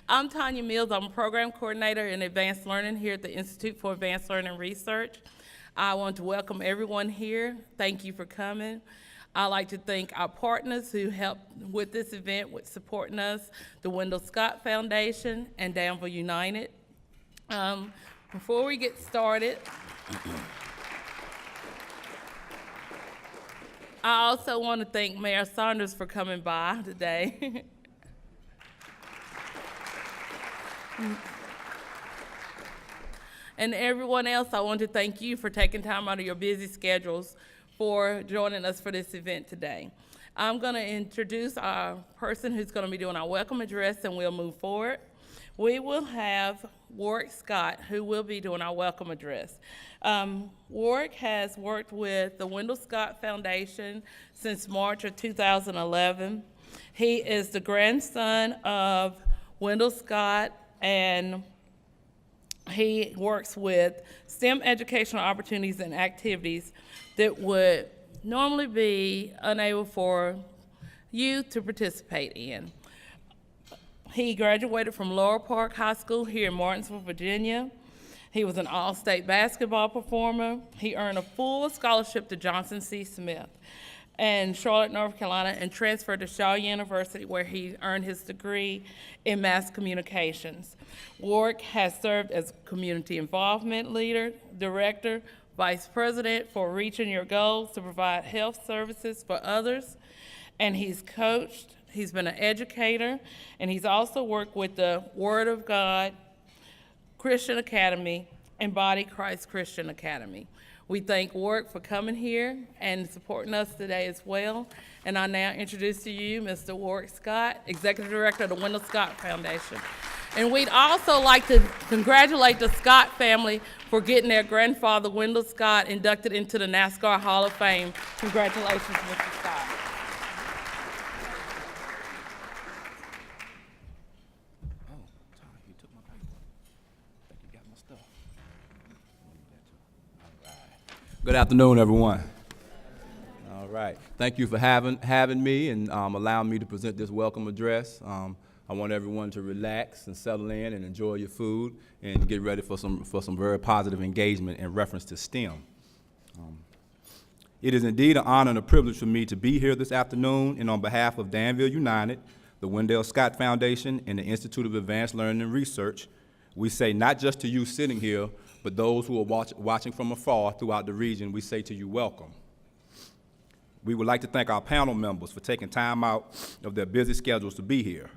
I'm Tanya Mills. I'm a program coordinator in advanced learning here at the Institute for Advanced Learning Research. I want to welcome everyone here. Thank you for coming. I'd like to thank our partners who helped with this event, with supporting us, the Wendell Scott Foundation and Danville United. Before we get started, I also want to thank Mayor Saunders for coming by today. And everyone else, I want to thank you for taking time out of your busy schedules for joining us for this event today. I'm going to introduce our person who's going to be doing our welcome address, and we'll move forward. We will have Warrick Scott, who will be doing our welcome address. Warrick has worked with the Wendell Scott Foundation since March of 2011. He is the grandson of Wendell Scott, and he works with STEM educational opportunities and activities that would normally be unable for youth to participate in. He graduated from Laurel Park High School here in Martinsville, Virginia. He was an all-state basketball performer. He earned a full scholarship to Johnson C. Smith in Charlotte, North Carolina, and transferred to Shaw University, where he earned his degree in mass communications. Warrick has served as community involvement leader, director, vice president for Reaching Your Goals to provide health services for others, and he's coached, he's been an educator, and he's also worked with the Word of God Christian Academy and Body Christ Christian Academy. We thank Warrick for coming here and supporting us today as well. And I now introduce to you Mr. Warrick Scott, Executive Director of the Wendell Scott Foundation. And we'd also like to congratulate the Scott family for getting their grandfather, Wendell Scott, inducted into the NASCAR Hall of Fame. Congratulations, Mr. Scott. Good afternoon, everyone. All right. Thank you for having me and allowing me to present this welcome address. I want everyone to relax and settle in and enjoy your food and get ready for some very positive engagement in reference to STEM. It is indeed an honor and a privilege for me to be here this afternoon, and on behalf of Danville United, the Wendell Scott Foundation, and the Institute of Advanced Learning and Research, we say not just to you sitting here, but those who are watching from afar throughout the region, we say to you, welcome. We would like to thank our panel members for taking time out of their busy schedules to be here.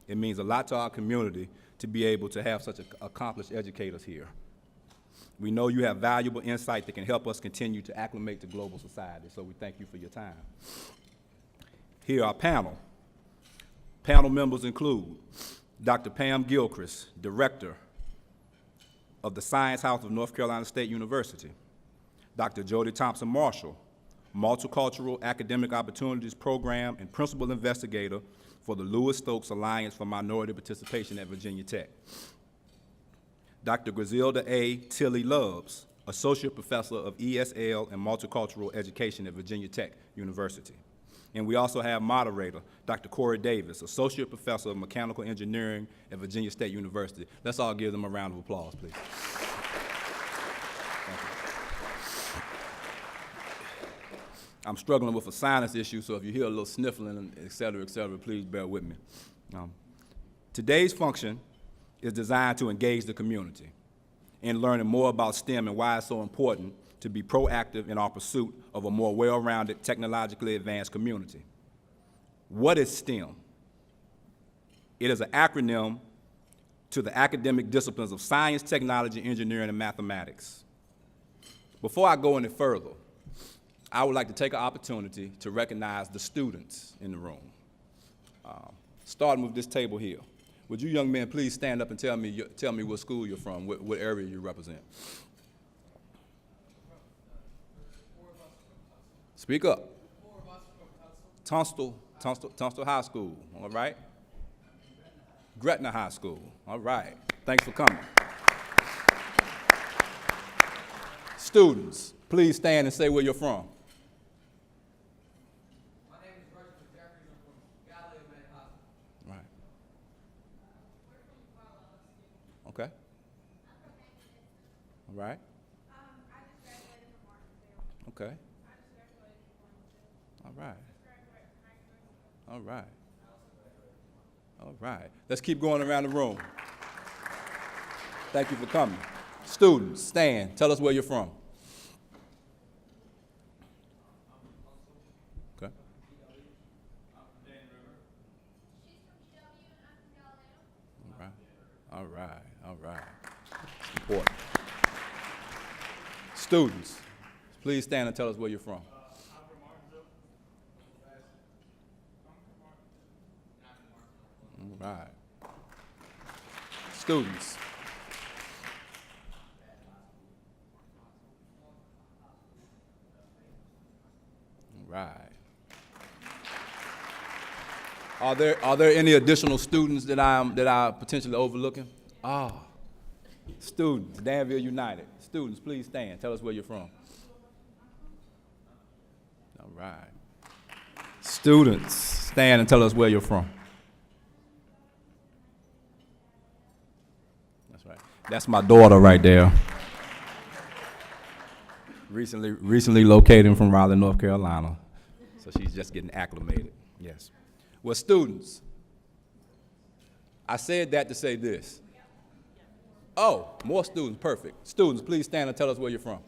It means a lot to our community to be able to have such accomplished educators here. We know you have valuable insight that can help us continue to acclimate to global society, so we thank you for your time. Here, our panel. Panel members include Dr. Pam Gilchrist, Director of the Science House of North Carolina State University, Dr. Jody Thompson-Marshall, Multicultural Academic Opportunities Program and Principal Investigator for the Lewis-Stokes Alliance for Minority Participation at Virginia Tech, Dr. Gresilda A. Tilley-Lubbs, Associate Professor of ESL and Multicultural Education at Virginia Tech University. And we also have Moderator, Dr. Coray Davis, Associate Professor of Mechanical Engineering at Virginia State University. Let's all give them a round of applause, please. I'm struggling with a sinus issue, so if you hear a little sniffling, et cetera, please bear with me. Today's function is designed to engage the community in learning more about STEM and why it's so important to be proactive in our pursuit of a more well-rounded, technologically advanced community. What is STEM? It is an acronym to the academic disciplines of science, technology, engineering, and mathematics. Before I go any further, I would like to take an opportunity to recognize the students in the room. Starting with this table here. Would you young men please stand up and tell me what school you're from, what area you represent? Speak up. Tunstall High School, all right? Gretna High School, all right. Thanks for coming. Students, please stand and say where you're from. My name is Jody. I'm from Galilee High School. Right. Okay. All right. I just graduated from Martinsville. Okay. I just graduated from Luncheon. All right. Just graduated from Gresilda. All right. All right. Let's keep going around the room. Thank you for coming. Students, stand. Tell us where you're from. Okay. She's from GW and I'm from Galileo. All right. All right. All right. It's important. Students, please stand and tell us where you're from. I'm from Martinsville. All right. Students. All right. Are there any additional students that I potentially overlooking? Ah, students, Danville United. Students, please stand. Tell us where you're from. All right. Students, stand and tell us where you're from. That's right. That's my daughter right there. Recently located from Raleigh, North Carolina. So she's just getting acclimated. Yes. Well, students, I said that to say this. Oh, more students, perfect. Students, please stand and tell us where you're from.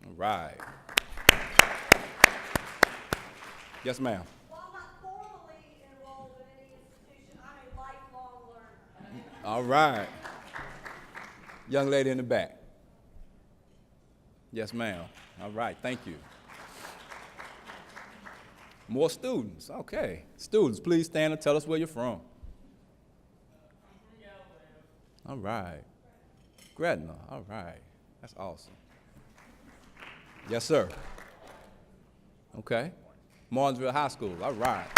All right. Yes, ma'am. While not formally enrolled in any institution, I'm a lifelong learner. All right. Young lady in the back. Yes, ma'am. All right, thank you. More students, okay. Students, please stand and tell us where you're from. All right. Gretna, all right. That's awesome. Yes, sir. Okay. Martinsville High School, all right.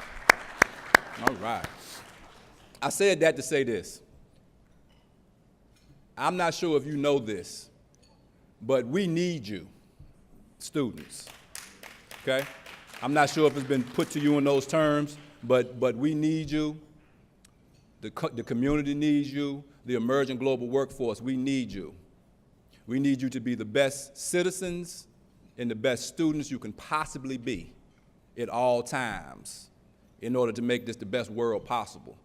All right. I said that to say this. I'm not sure if you know this, but we need you, students, okay? I'm not sure if it's been put to you in those terms, but we need you. The community needs you. The emerging global workforce, we need you. We need you to be the best citizens and the best students you can possibly be at all times in order to make this the best world possible.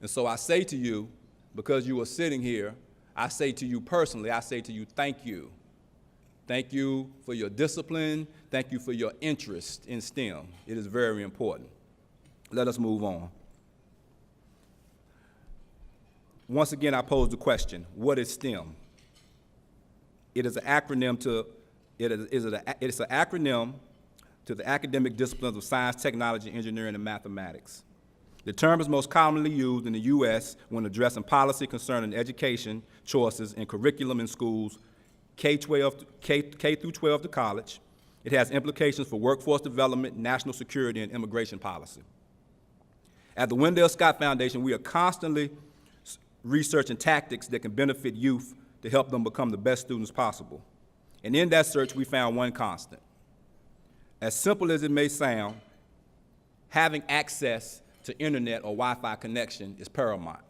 And so I say to you, because you are sitting here, I say to you personally, I say to you, thank you. Thank you for your discipline. Thank you for your interest in STEM. It is very important. Let us move on. Once again, I pose the question, what is STEM? It is an acronym to, it's an acronym to the academic disciplines of science, technology, engineering, and mathematics. The term is most commonly used in the U.S. when addressing policy concerning education choices and curriculum in schools, K through 12 to college. It has implications for workforce development, national security, and immigration policy. At the Wendell Scott Foundation, we are constantly researching tactics that can benefit youth to help them become the best students possible. And in that search, we found one constant. As simple as it may sound, having access to internet or Wi-Fi connection is paramount.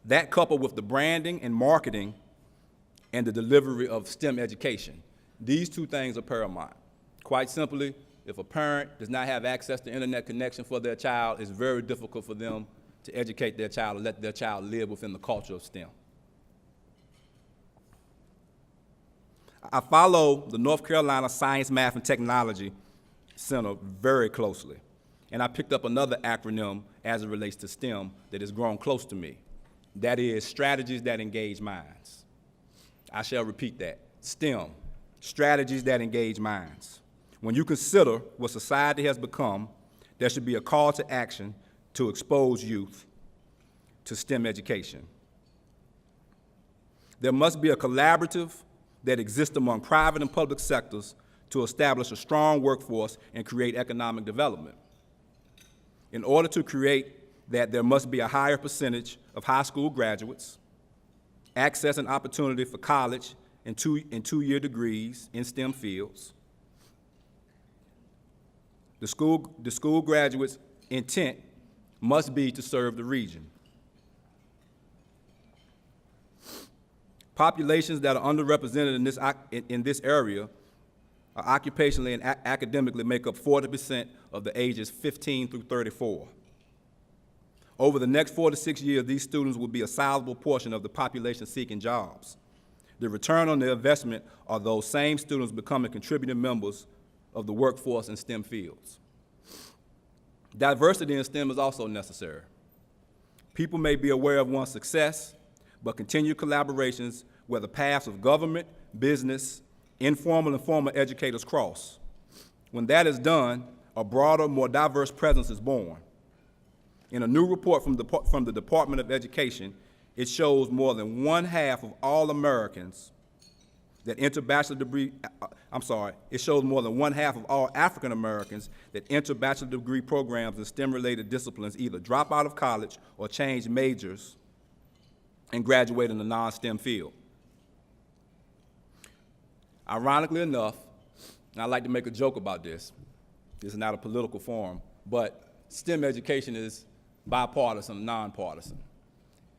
That coupled with the branding and marketing and the delivery of STEM education, these two things are paramount. Quite simply, if a parent does not have access to internet connection for their child, it's very difficult for them to educate their child and let their child live within the culture of STEM. I follow the North Carolina Science, Math, and Technology Center very closely. And I picked up another acronym as it relates to STEM that has grown close to me. That is strategies that engage minds. I shall repeat that. STEM, strategies that engage minds. When you consider what society has become, there should be a call to action to expose youth to STEM education. There must be a collaborative that exists among private and public sectors to establish a strong workforce and create economic development. In order to create that, there must be a higher percentage of high school graduates, access and opportunity for college and two-year degrees in STEM fields, The school graduates' intent must be to serve the region. Populations that are underrepresented in this area are occupationally and academically make up 40% of the ages 15 through 34. Over the next 4 to 6 years, these students will be a sizable portion of the population seeking jobs. The return on their investment are those same students becoming contributing members of the workforce in STEM fields. Diversity in STEM is also necessary. People may be aware of one's success, but continued collaborations where the paths of government, business, informal and formal educators cross. When that is done, a broader, more diverse presence is born. In a new report from the Department of Education, it shows more than one-half of all Americans that enter it shows more than one-half of all African Americans that enter bachelor degree programs in STEM-related disciplines either drop out of college or change majors and graduate in a non-STEM field. Ironically enough, and I like to make a joke about this, this is not a political forum, but STEM education is bipartisan, nonpartisan.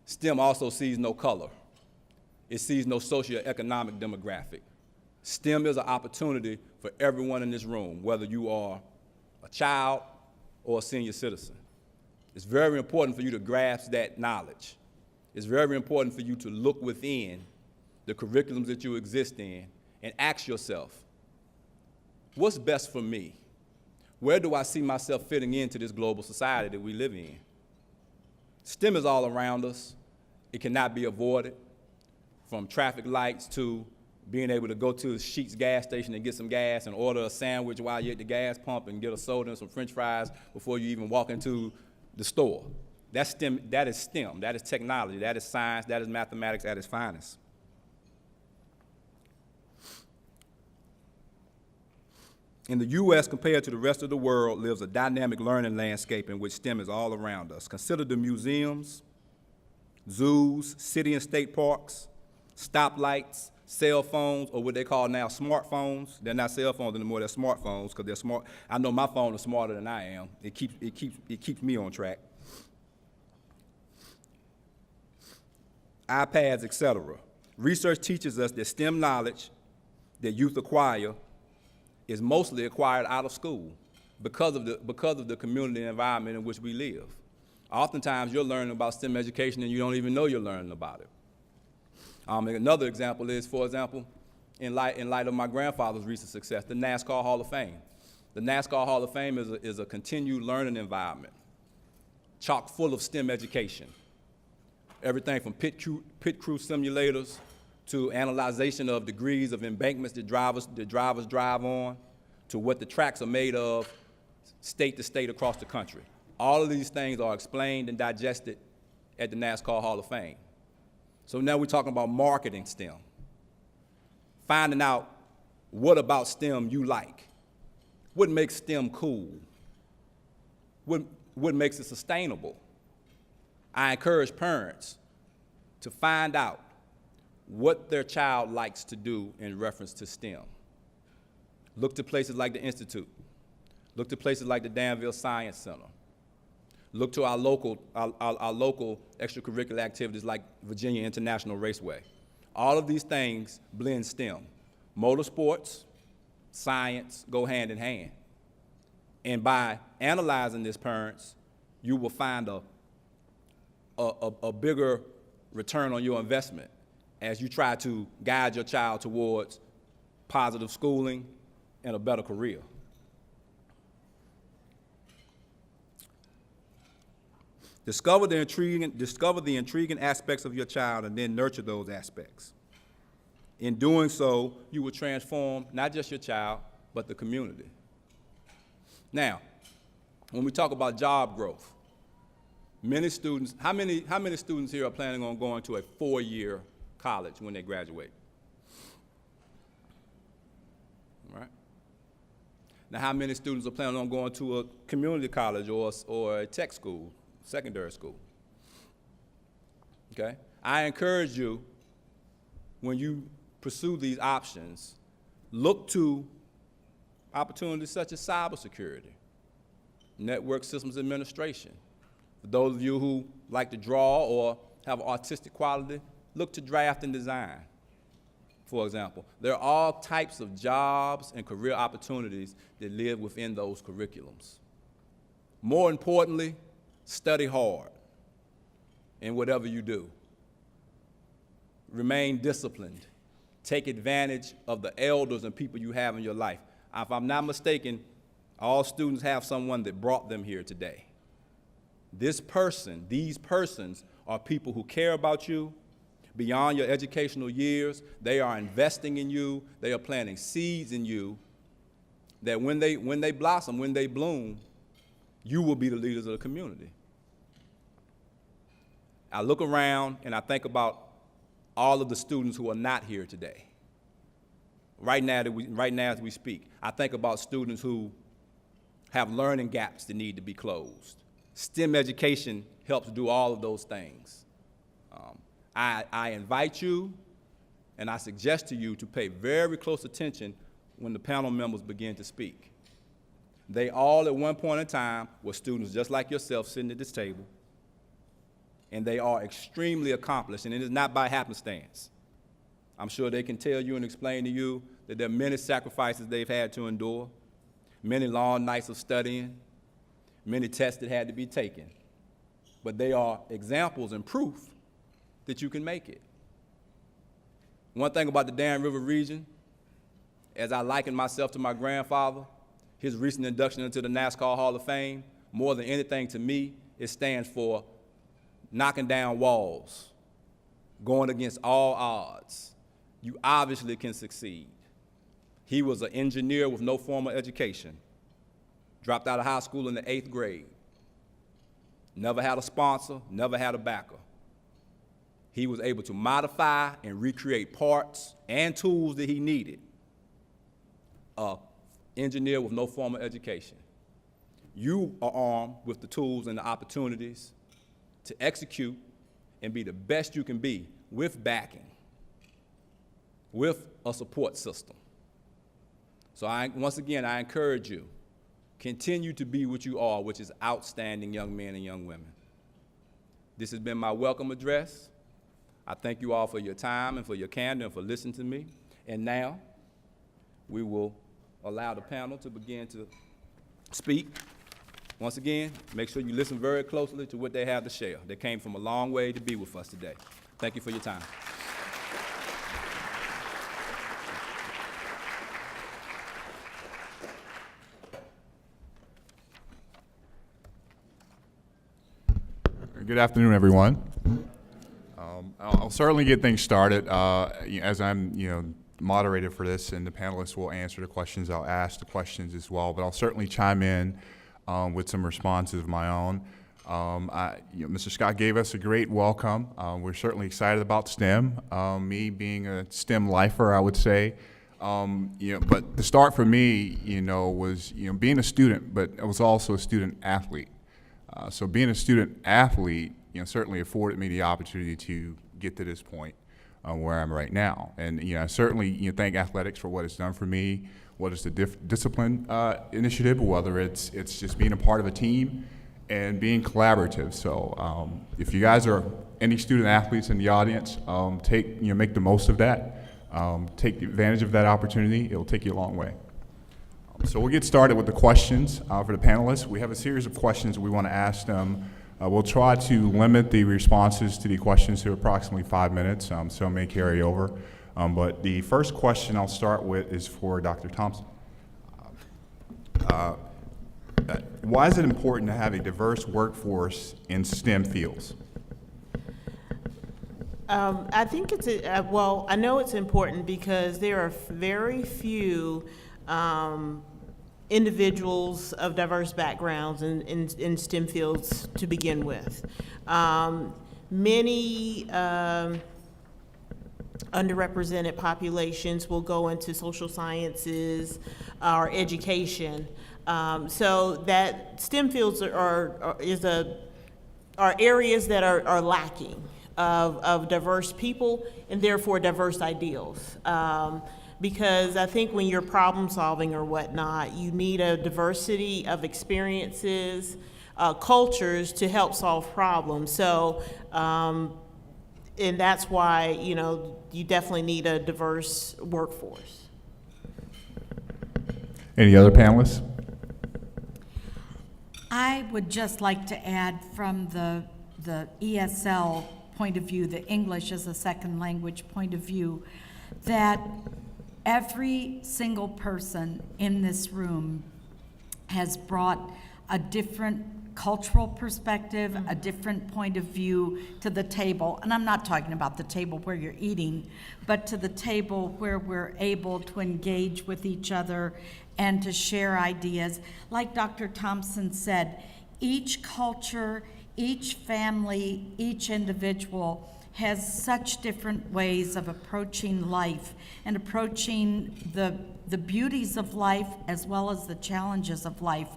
STEM also sees no color. It sees no socioeconomic demographic. STEM is an opportunity for everyone in this room, whether you are a child or a senior citizen. It's very important for you to grasp that knowledge. It's very important for you to look within the curriculums that you exist in and ask yourself, what's best for me? Where do I see myself fitting into this global society that we live in? STEM is all around us. It cannot be avoided, from traffic lights to being able to go to Sheetz gas station and get some gas and order a sandwich while you're at the gas pump and get a soda and some french fries before you even walk into the store. That's STEM, that is STEM, that is technology, that is science, that is mathematics at its finest. In the U.S., compared to the rest of the world, lives a dynamic learning landscape in which STEM is all around us. Consider the museums, zoos, city and state parks, stoplights, cell phones, or what they call now smartphones. They're not cell phones anymore, they're smartphones, because they're smart. I know my phone is smarter than I am. It keeps me on track. iPads, etc. Research teaches us that STEM knowledge that youth acquire is mostly acquired out of school because of the community and environment in which we live. Oftentimes, you're learning about STEM education and you don't even know you're learning about it. Another example is, for example, in light of my grandfather's recent success, the NASCAR Hall of Fame. The NASCAR Hall of Fame is a continued learning environment, chock full of STEM education. Everything from pit crew simulators to analyzation of degrees of embankments that drivers drive on, to what the tracks are made of, state to state across the country. All of these things are explained and digested at the NASCAR Hall of Fame. So now we're talking about marketing STEM, finding out what about STEM you like, what makes STEM cool, what makes it sustainable. I encourage parents to find out what their child likes to do in reference to STEM. Look to places like the Institute. Look to places like the Danville Science Center. Look to our local extracurricular activities like Virginia International Raceway. All of these things blend STEM. Motorsports, science go hand in hand. And by analyzing this, parents, you will find a bigger return on your investment as you try to guide your child towards positive schooling and a better career. Discover the intriguing aspects of your child and then nurture those aspects. In doing so, you will transform not just your child, but the community. Now, when we talk about job growth, many students, how many students here are planning on going to a 4-year college when they graduate? All right. Now, how many students are planning on going to a community college or a tech school, secondary school? Okay? I encourage you, when you pursue these options, look to opportunities such as cybersecurity, network systems administration. For those of you who like to draw or have artistic quality, look to draft and design, for example. There are all types of jobs and career opportunities that live within those curriculums. More importantly, study hard in whatever you do. Remain disciplined. Take advantage of the elders and people you have in your life. If I'm not mistaken, all students have someone that brought them here today. These persons are people who care about you beyond your educational years. They are investing in you. They are planting seeds in you that when they blossom, when they bloom, you will be the leaders of the community. I look around and I think about all of the students who are not here today. Right now as we speak, I think about students who have learning gaps that need to be closed. STEM education helps do all of those things. I invite you and I suggest to you to pay very close attention when the panel members begin to speak. They all at one point in time were students just like yourself sitting at this table, and they are extremely accomplished, and it is not by happenstance. I'm sure they can tell you and explain to you that there are many sacrifices they've had to endure, many long nights of studying, many tests that had to be taken. But they are examples and proof that you can make it. One thing about the Dan River region, as I liken myself to my grandfather, his recent induction into the NASCAR Hall of Fame, more than anything to me, it stands for knocking down walls, going against all odds. You obviously can succeed. He was an engineer with no formal education, dropped out of high school in the 8th grade, never had a sponsor, never had a backer. He was able to modify and recreate parts and tools that he needed. An engineer with no formal education. You are armed with the tools and the opportunities to execute and be the best you can be with backing, with a support system. So once again, I encourage you, continue to be what you are, which is outstanding young men and young women. This has been my welcome address. I thank you all for your time and for your candor and for listening to me. And now, we will allow the panel to begin to speak. Once again, make sure you listen very closely to what they have to share. They came from a long way to be with us today. Thank you for your time. Good afternoon, everyone. I'll certainly get things started. As I'm, moderator for this, and the panelists will answer the questions. I'll ask the questions as well, but I'll certainly chime in with some responses of my own. Mr. Scott gave us a great welcome. We're certainly excited about STEM. Me being a STEM lifer, I would say. But the start for me, was being a student, but I was also a student athlete. So being a student athlete, certainly afforded me the opportunity to get to this point where I'm right now. And I certainly thank athletics for what it's done for me, what is the discipline initiative, whether it's just being a part of a team and being collaborative. So if you guys are any student athletes in the audience, make the most of that. Take advantage of that opportunity. It'll take you a long way. So we'll get started with the questions for the panelists. We have a series of questions we want to ask them. We'll try to limit the responses to the questions to approximately 5 minutes, so it may carry over. But the first question I'll start with is for Dr. Thompson. Why is it important to have a diverse workforce in STEM fields? I think it's, I know it's important because there are very few individuals of diverse backgrounds in STEM fields to begin with. Many underrepresented populations will go into social sciences or education. So that STEM fields are areas that are lacking of diverse people and therefore diverse ideals. because I think when you're problem solving or whatnot, you need a diversity of experiences, cultures to help solve problems. So, and that's why, you know, you definitely need a diverse workforce. Any other panelists? I would just like to add from the ESL point of view, the English as a second language point of view, that every single person in this room has brought a different cultural perspective, a different point of view to the table. And I'm not talking about the table where you're eating, but to the table where we're able to engage with each other and to share ideas. Like Dr. Thompson said, each culture, each family, each individual has such different ways of approaching life and approaching the beauties of life as well as the challenges of life.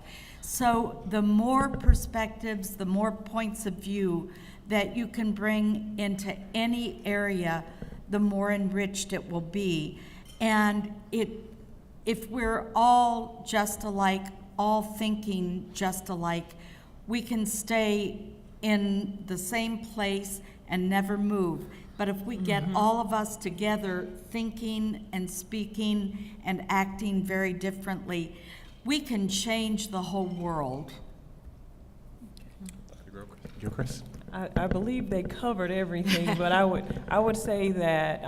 So the more perspectives, the more points of view that you can bring into any area, the more enriched it will be. And if we're all just alike, all thinking just alike, we can stay in the same place and never move. But if we get all of us together thinking and speaking and acting very differently, we can change the whole world. Gilchrist? I believe they covered everything, but I would say that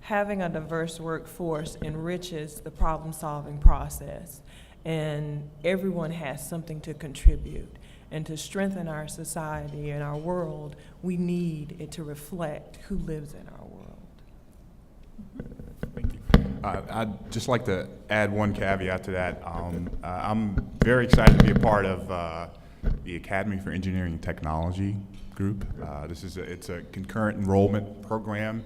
having a diverse workforce enriches the problem-solving process, and everyone has something to contribute. And to strengthen our society and our world, we need it to reflect who lives in our world. Thank you. I'd just like to add one caveat to that. I'm very excited to be a part of the Academy for Engineering and Technology group. It's a concurrent enrollment program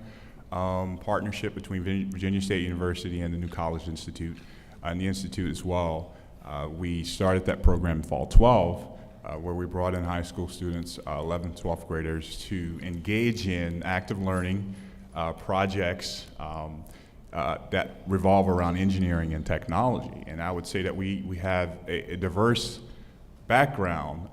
partnership between Virginia State University and the New College Institute, and the Institute as well. We started that program in fall 12, where we brought in high school students, 11th, 12th graders, to engage in active learning projects that revolve around engineering and technology. And I would say that we have a diverse background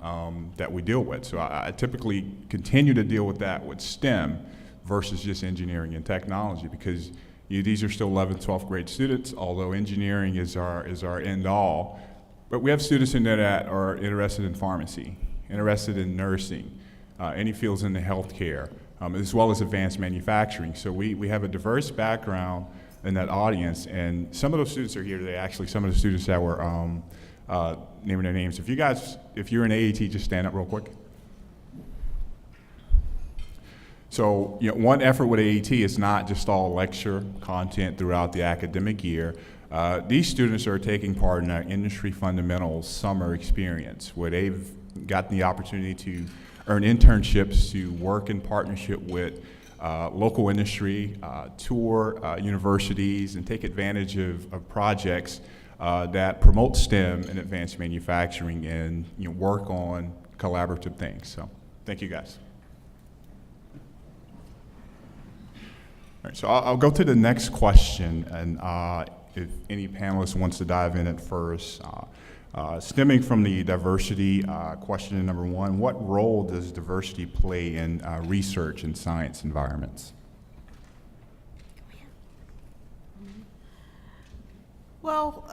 that we deal with. So I typically continue to deal with that with STEM versus just engineering and technology, because these are still 11th, 12th grade students, although engineering is our end all. But we have students in there that are interested in pharmacy, interested in nursing, any fields in the healthcare, as well as advanced manufacturing. So we have a diverse background in that audience, and some of those students are here today. Actually, some of the students that were naming their names. If you're in AET, just stand up real quick. So, one effort with AET is not just all lecture content throughout the academic year. These students are taking part in our industry fundamentals summer experience, where they've gotten the opportunity to earn internships, to work in partnership with local industry, tour universities, and take advantage of projects that promote STEM and advanced manufacturing, and work on collaborative things. So, thank you guys. All right, so I'll go to the next question, and if any panelist wants to dive in at first. Stemming from the diversity question number one, what role does diversity play in research and science environments? Well,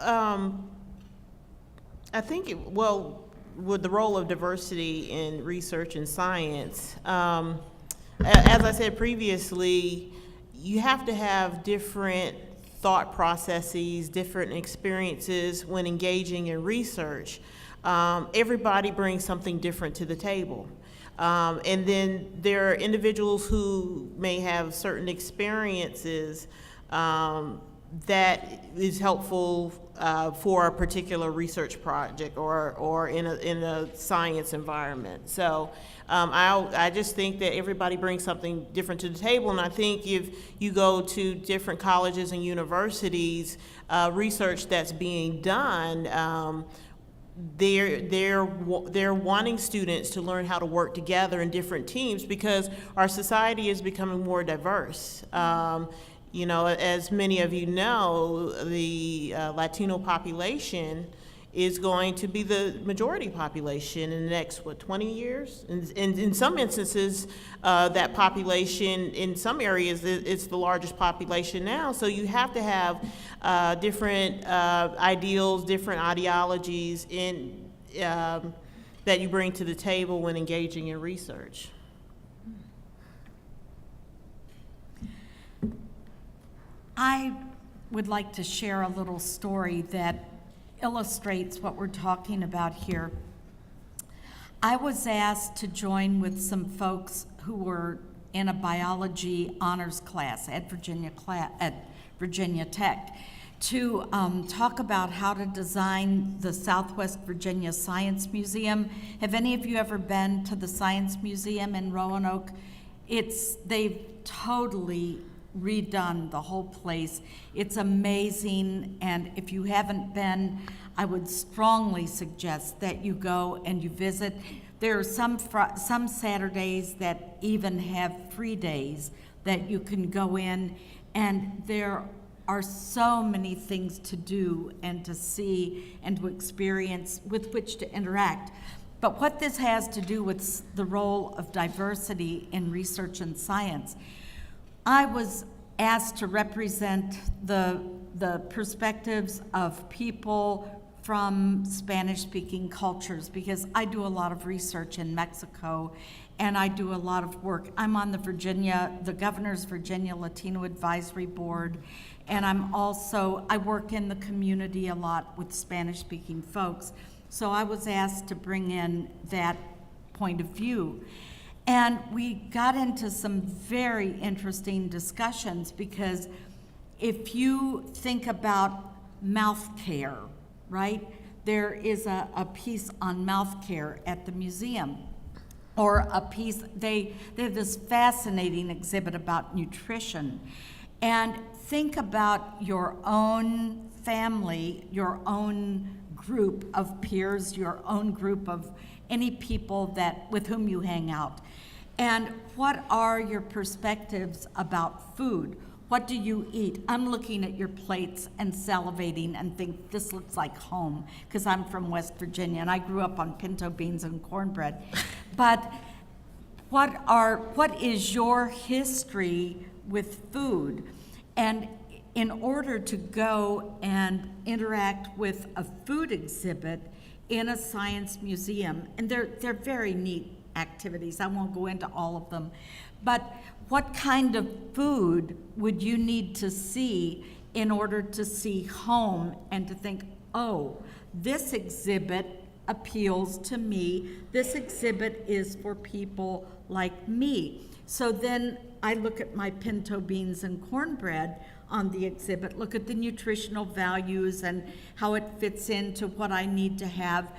I think, with the role of diversity in research and science, as I said previously, you have to have different thought processes, different experiences when engaging in research. Everybody brings something different to the table. And then there are individuals who may have certain experiences that is helpful for a particular research project or in a science environment. So I just think that everybody brings something different to the table, and I think if you go to different colleges and universities, research that's being done, they're wanting students to learn how to work together in different teams, because our society is becoming more diverse. You know, as many of you know, the Latino population is going to be the majority population in the next, 20 years? And in some instances, that population, in some areas, it's the largest population now. So you have to have different ideals, different ideologies in, that you bring to the table when engaging in research. I would like to share a little story that illustrates what we're talking about here. I was asked to join with some folks who were in a biology honors class at Virginia Tech to talk about how to design the Southwest Virginia Science Museum. Have any of you ever been to the Science Museum in Roanoke? They've totally redone the whole place. It's amazing, and if you haven't been, I would strongly suggest that you go and you visit. There are some Saturdays that even have free days that you can go in, and there are so many things to do and to see and to experience with which to interact. But what this has to do with the role of diversity in research and science, I was asked to represent the perspectives of people from Spanish-speaking cultures, because I do a lot of research in Mexico, and I do a lot of work. I'm on the Governor's Virginia Latino Advisory Board, and I work in the community a lot with Spanish-speaking folks. So I was asked to bring in that point of view. And we got into some very interesting discussions, because if you think about mouth care, right? There is a piece on mouth care at the museum, or a piece, they have this fascinating exhibit about nutrition. And think about your own family, your own group of peers, your own group of any people with whom you hang out. And what are your perspectives about food? What do you eat? I'm looking at your plates and salivating and think this looks like home, because I'm from West Virginia and I grew up on pinto beans and cornbread. But what is your history with food? And in order to go and interact with a food exhibit in a science museum, and they're very neat activities, I won't go into all of them, but what kind of food would you need to see in order to see home and to think, oh, this exhibit appeals to me, this exhibit is for people like me. So then I look at my pinto beans and cornbread on the exhibit, look at the nutritional values and how it fits into what I need to have.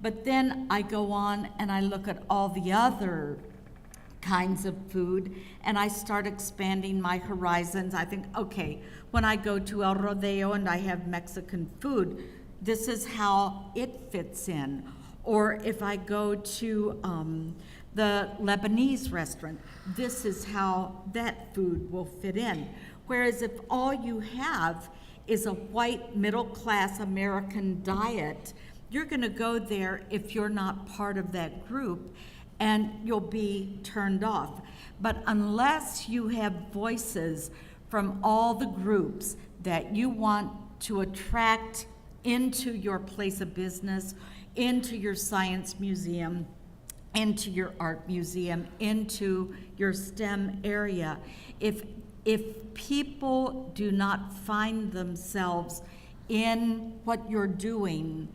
But then I go on and I look at all the other kinds of food, and I start expanding my horizons. I think, okay, when I go to El Rodeo and I have Mexican food, this is how it fits in. Or if I go to the Lebanese restaurant, this is how that food will fit in. Whereas if all you have is a white middle-class American diet, you're going to go there if you're not part of that group, and you'll be turned off. But unless you have voices from all the groups that you want to attract into your place of business, into your science museum, into your art museum, into your STEM area, if people do not find themselves in what you're doing,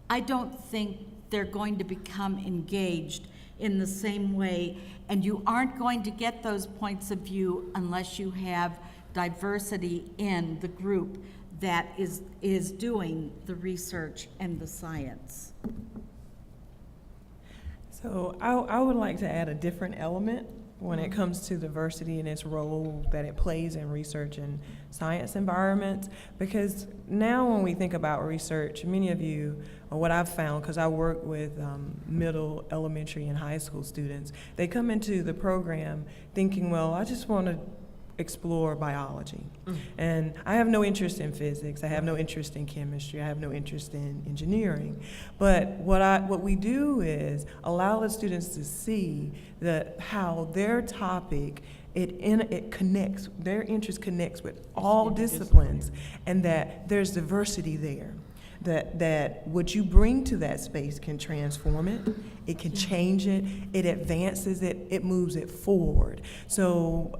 I don't think they're going to become engaged in the same way, and you aren't going to get those points of view unless you have diversity in the group that is doing the research and the science. So I would like to add a different element when it comes to diversity and its role that it plays in research and science environments, because now when we think about research, many of you, or what I've found, because I work with middle, elementary, and high school students, they come into the program thinking, well, I just want to explore biology. And I have no interest in physics, I have no interest in chemistry, I have no interest in engineering. But what we do is allow the students to see that how their topic, it connects, their interest connects with all disciplines, and that there's diversity there. That what you bring to that space can transform it, it can change it, it advances it, it moves it forward. So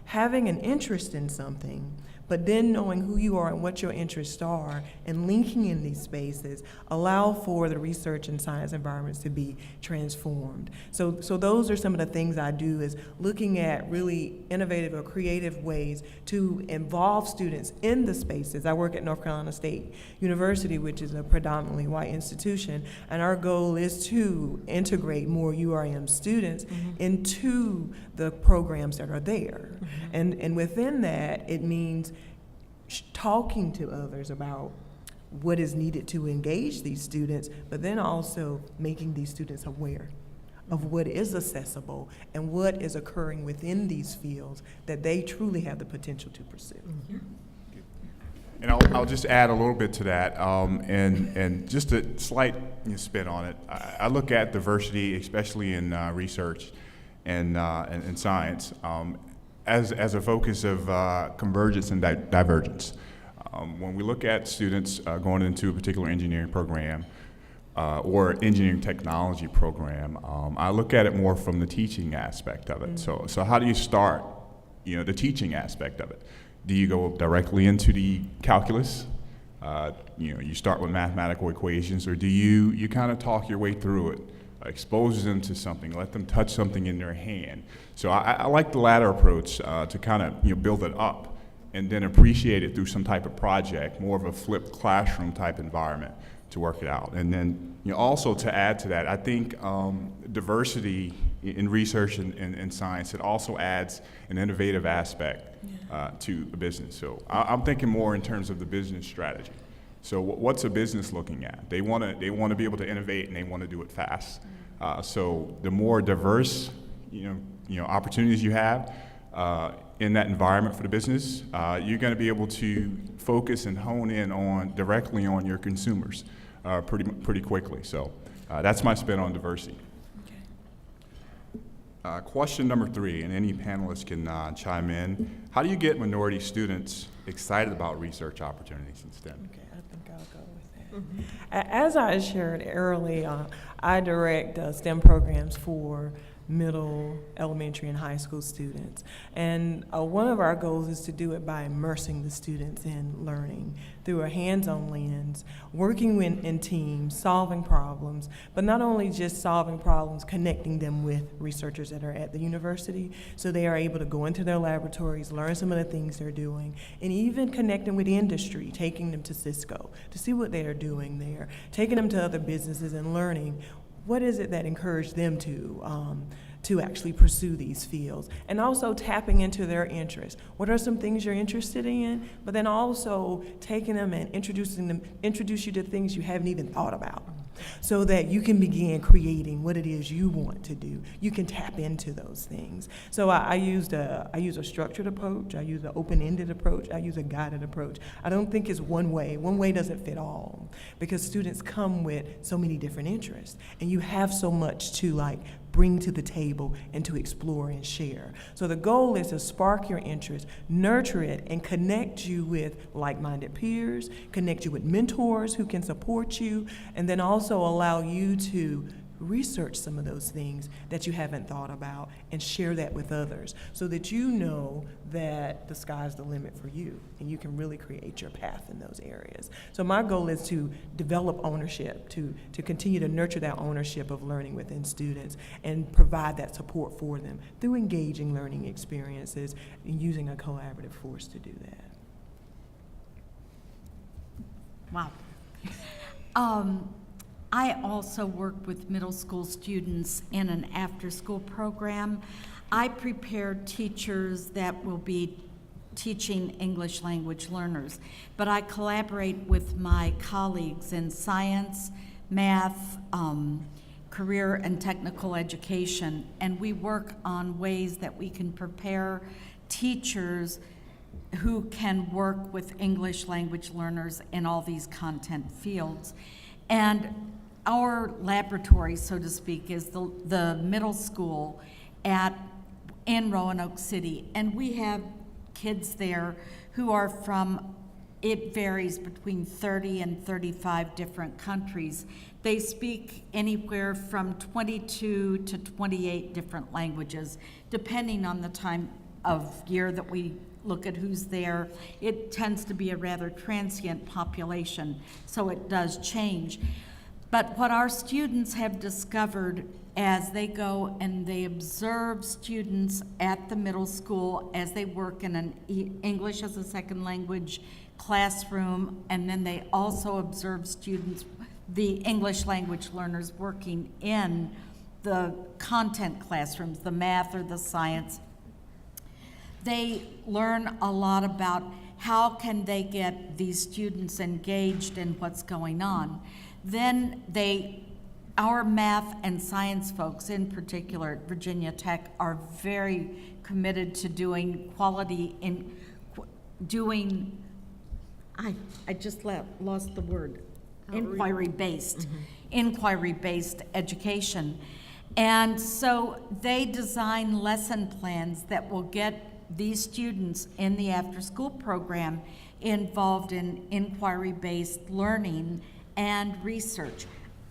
having an interest in something, but then knowing who you are and what your interests are and linking in these spaces allow for the research and science environments to be transformed. So those are some of the things I do, is looking at really innovative or creative ways to involve students in the spaces. I work at North Carolina State University, which is a predominantly white institution, and our goal is to integrate more URM students into the programs that are there. And within that, it means talking to others about what is needed to engage these students, but then also making these students aware of what is accessible and what is occurring within these fields that they truly have the potential to pursue. And I'll just add a little bit to that, and just a slight spin on it. I look at diversity, especially in research and science, as a focus of convergence and divergence. When we look at students going into a particular engineering program or engineering technology program, I look at it more from the teaching aspect of it. So how do you start, the teaching aspect of it? Do you go directly into the calculus? You start with mathematical equations, or do you kind of talk your way through it? Expose them to something, let them touch something in their hand. So I like the latter approach to kind of build it up and then appreciate it through some type of project, more of a flipped classroom type environment to work it out. And then also to add to that, I think diversity in research and science, it also adds an innovative aspect to a business. So I'm thinking more in terms of the business strategy. So what's a business looking at? They want to be able to innovate, and they want to do it fast. So the more diverse, opportunities you have in that environment for the business, you're going to be able to focus and hone in directly on your consumers pretty quickly. So that's my spin on diversity. Question number 3, and any panelist can chime in. How do you get minority students excited about research opportunities in STEM? Okay, I think I'll go with that. As I shared earlier, I direct STEM programs for middle, elementary, and high school students. And one of our goals is to do it by immersing the students in learning through a hands-on lens, working in teams, solving problems, but not only just solving problems, connecting them with researchers that are at the university, so they are able to go into their laboratories, learn some of the things they're doing, and even connecting with industry, taking them to Cisco to see what they are doing there, taking them to other businesses and learning what is it that encouraged them to actually pursue these fields, and also tapping into their interests. What are some things you're interested in? But then also taking them and introduce you to things you haven't even thought about, so that you can begin creating what it is you want to do. You can tap into those things. So I use a structured approach. I use an open-ended approach. I use a guided approach. I don't think it's one way. One way doesn't fit all, because students come with so many different interests, and you have so much to bring to the table and to explore and share. So the goal is to spark your interest, nurture it, and connect you with like-minded peers, connect you with mentors who can support you, and then also allow you to research some of those things that you haven't thought about and share that with others, so that you know that the sky's the limit for you and you can really create your path in those areas. So my goal is to develop ownership, to continue to nurture that ownership of learning within students and provide that support for them through engaging learning experiences and using a collaborative force to do that. Wow. I also work with middle school students in an after-school program. I prepare teachers that will be teaching English language learners, but I collaborate with my colleagues in science, math, career and technical education, and we work on ways that we can prepare teachers who can work with English language learners in all these content fields. And our laboratory, so to speak, is the middle school in Roanoke City. And we have kids there who are from, it varies between 30 and 35 different countries. They speak anywhere from 22 to 28 different languages, depending on the time of year that we look at who's there. It tends to be a rather transient population, so it does change. But what our students have discovered as they go and they observe students at the middle school as they work in an English as a second language classroom, and then they also observe students, the English language learners, working in the content classrooms, the math or the science. They learn a lot about how can they get these students engaged in what's going on. Then our math and science folks in particular at Virginia Tech are very committed to doing quality in doing, I just lost the word, inquiry-based education. And so they design lesson plans that will get these students in the after-school program involved in inquiry-based learning and research.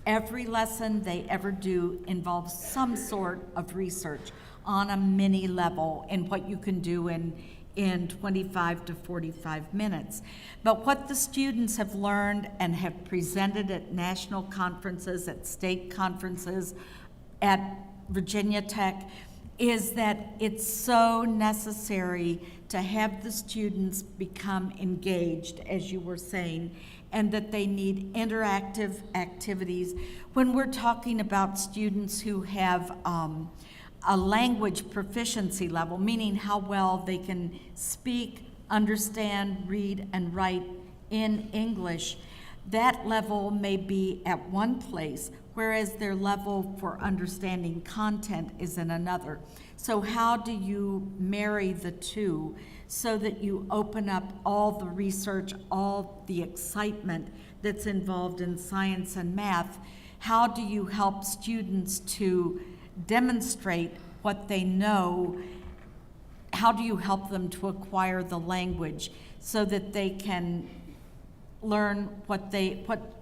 Every lesson they ever do involves some sort of research on a mini level in what you can do in 25 to 45 minutes. But what the students have learned and have presented at national conferences, at state conferences, at Virginia Tech, is that it's so necessary to have the students become engaged, as you were saying, and that they need interactive activities. When we're talking about students who have a language proficiency level, meaning how well they can speak, understand, read, and write in English, that level may be at one place, whereas their level for understanding content is in another. So how do you marry the two so that you open up all the research, all the excitement that's involved in science and math? How do you help students to demonstrate what they know? How do you help them to acquire the language so that they can learn what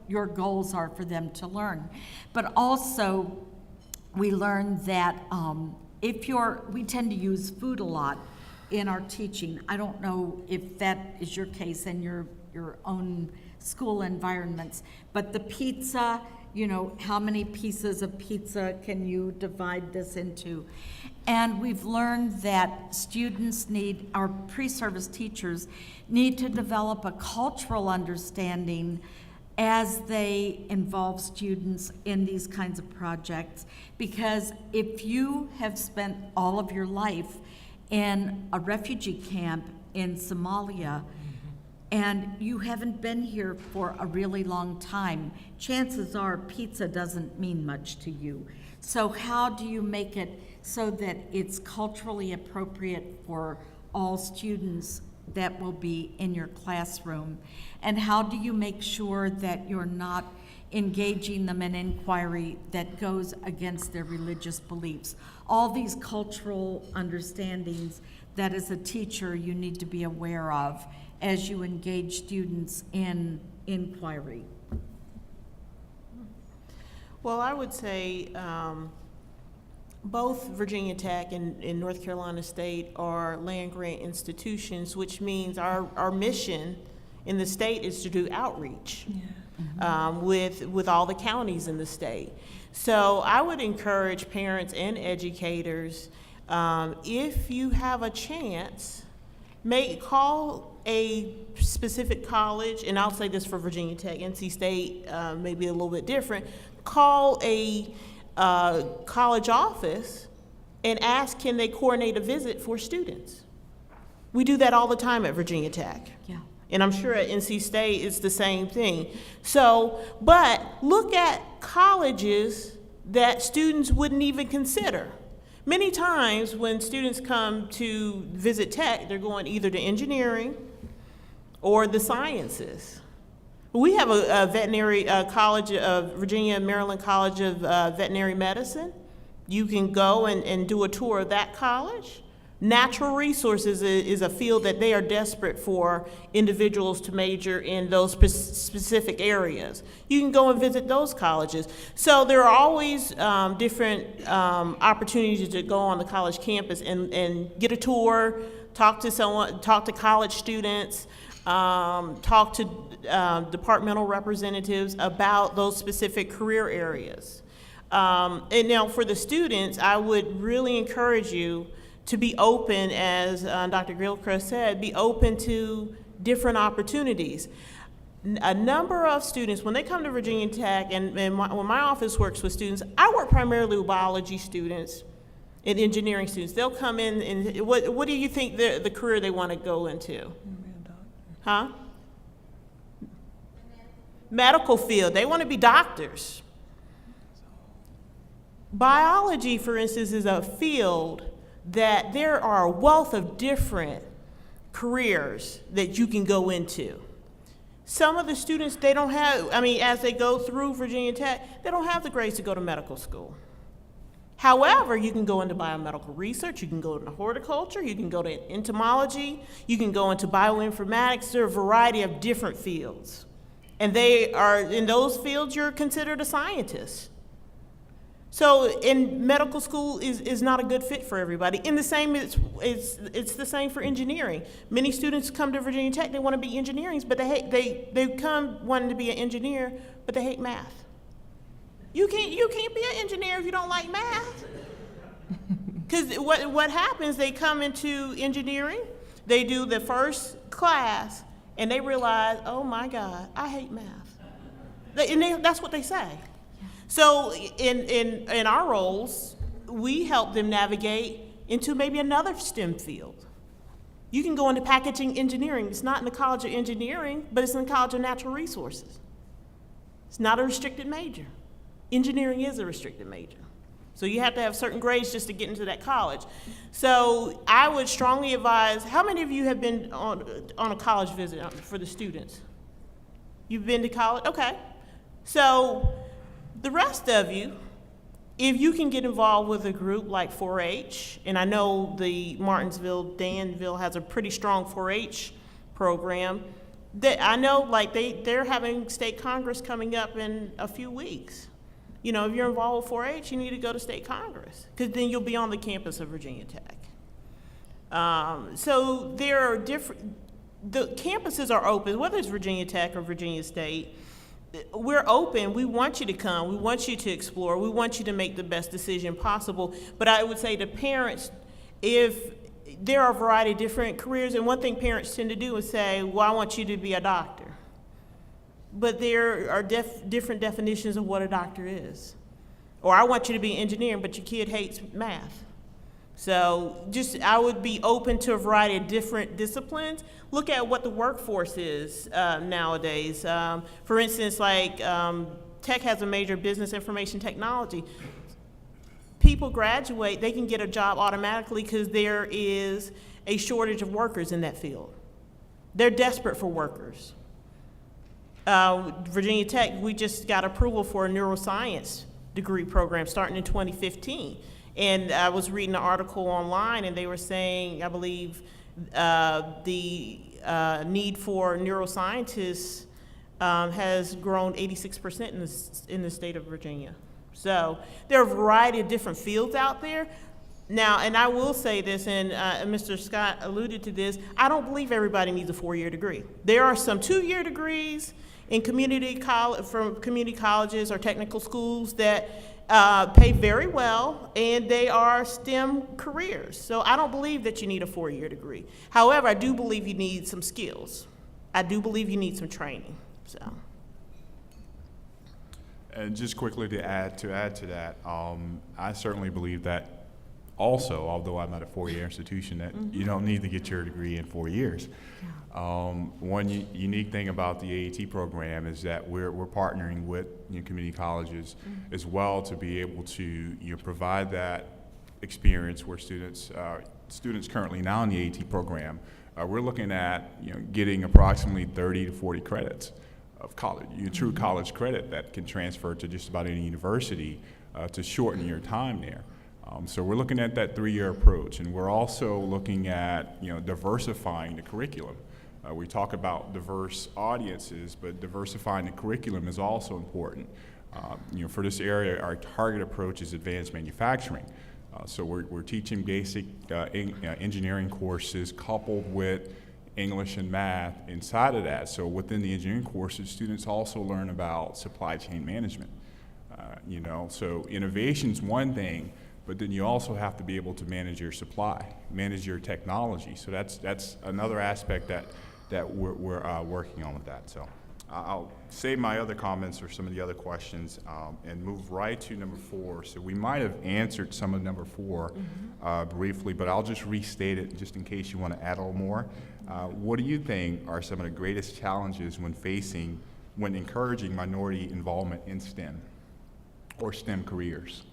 your goals are for them to learn? But also, we learn that we tend to use food a lot in our teaching. I don't know if that is your case in your own school environments, but the pizza, how many pieces of pizza can you divide this into? And we've learned that our pre-service teachers need to develop a cultural understanding as they involve students in these kinds of projects. Because if you have spent all of your life in a refugee camp in Somalia, and you haven't been here for a really long time, chances are pizza doesn't mean much to you. So how do you make it so that it's culturally appropriate for all students that will be in your classroom? And how do you make sure that you're not engaging them in inquiry that goes against their religious beliefs? All these cultural understandings that as a teacher you need to be aware of as you engage students in inquiry. Well, I would say both Virginia Tech and North Carolina State are land-grant institutions, which means our mission in the state is to do outreach with all the counties in the state. So I would encourage parents and educators, if you have a chance, call a specific college, and I'll say this for Virginia Tech, NC State may be a little bit different. Call a college office and ask, can they coordinate a visit for students? We do that all the time at Virginia Tech. Yeah. And I'm sure at NC State it's the same thing. So, but look at colleges that students wouldn't even consider, Many times when students come to visit Tech, they're going either to engineering or the sciences. We have a veterinary college of Virginia and Maryland College of Veterinary Medicine. You can go and do a tour of that college. Natural resources is a field that they are desperate for individuals to major in those specific areas. You can go and visit those colleges. So there are always different opportunities to go on the college campus and get a tour, talk to someone, talk to college students, talk to departmental representatives about those specific career areas. And now for the students, I would really encourage you to be open, as Dr. Gilchrist said, be open to different opportunities. A number of students, when they come to Virginia Tech, and when my office works with students, I work primarily with biology students and engineering students. They'll come in and, what do you think the career they want to go into? Huh? Medical field, they want to be doctors. Biology, for instance, is a field that there are a wealth of different careers that you can go into. Some of the students, they don't have, as they go through Virginia Tech, they don't have the grades to go to medical school. However, you can go into biomedical research, you can go into horticulture, you can go to entomology, you can go into bioinformatics. There are a variety of different fields. And they are, in those fields, you're considered a scientist. So in medical school is not a good fit for everybody. In the same, it's the same for engineering. Many students come to Virginia Tech, they want to be engineers, but they come wanting to be an engineer, but they hate math. You can't be an engineer if you don't like math. Because what happens, they come into engineering, they do the first class, and they realize, oh my God, I hate math. That's what they say. So in our roles, we help them navigate into maybe another STEM field. You can go into packaging engineering. It's not in the College of Engineering, but it's in the College of Natural Resources. It's not a restricted major. Engineering is a restricted major. So you have to have certain grades just to get into that college. So I would strongly advise, how many of you have been on a college visit for the students? You've been to college? Okay. So the rest of you, if you can get involved with a group like 4-H, and I know the Danville has a pretty strong 4-H program, that I know like they're having state congress coming up in a few weeks. You know, if you're involved with 4-H, you need to go to state congress, because then you'll be on the campus of Virginia Tech. So there are the campuses are open, whether it's Virginia Tech or Virginia State. We're open. We want you to come. We want you to explore. We want you to make the best decision possible. But I would say to parents, if there are a variety of different careers, and one thing parents tend to do is say, well, I want you to be a doctor. But there are different definitions of what a doctor is. Or I want you to be an engineer, but your kid hates math. So I would be open to a variety of different disciplines. Look at what the workforce is nowadays. For instance, like Tech has a major business information technology. People graduate, they can get a job automatically because there is a shortage of workers in that field. They're desperate for workers. Virginia Tech, we just got approval for a neuroscience degree program starting in 2015. And I was reading an article online, and they were saying, I believe, the need for neuroscientists has grown 86% in the state of Virginia. So there are a variety of different fields out there. Now, and I will say this, and Mr. Scott alluded to this, I don't believe everybody needs a 4-year degree. There are some 2-year degrees in from community colleges or technical schools that pay very well, and they are STEM careers. So I don't believe that you need a 4-year degree. However, I do believe you need some skills. I do believe you need some training. So. And just quickly to add to that, I certainly believe that also, although I'm at a 4-year institution, that you don't need to get your degree in 4 years. One unique thing about the AET program is that we're partnering with community colleges as well to be able to provide that experience where students currently now in the AT program, we're looking at getting approximately 30 to 40 credits of college, true college credit that can transfer to just about any university to shorten your time there. So we're looking at that 3-year approach, and we're also looking at diversifying the curriculum. We talk about diverse audiences, but diversifying the curriculum is also important. For this area, our target approach is advanced manufacturing. So we're teaching basic engineering courses coupled with English and math inside of that. So within the engineering courses, students also learn about supply chain management. So innovation's one thing, but then you also have to be able to manage your supply, manage your technology. So that's another aspect that we're working on with that. So I'll save my other comments or some of the other questions and move right to number 4. So we might have answered some of number 4 briefly, but I'll just restate it just in case you want to add a little more. What do you think are some of the greatest challenges when encouraging minority involvement in STEM or STEM careers?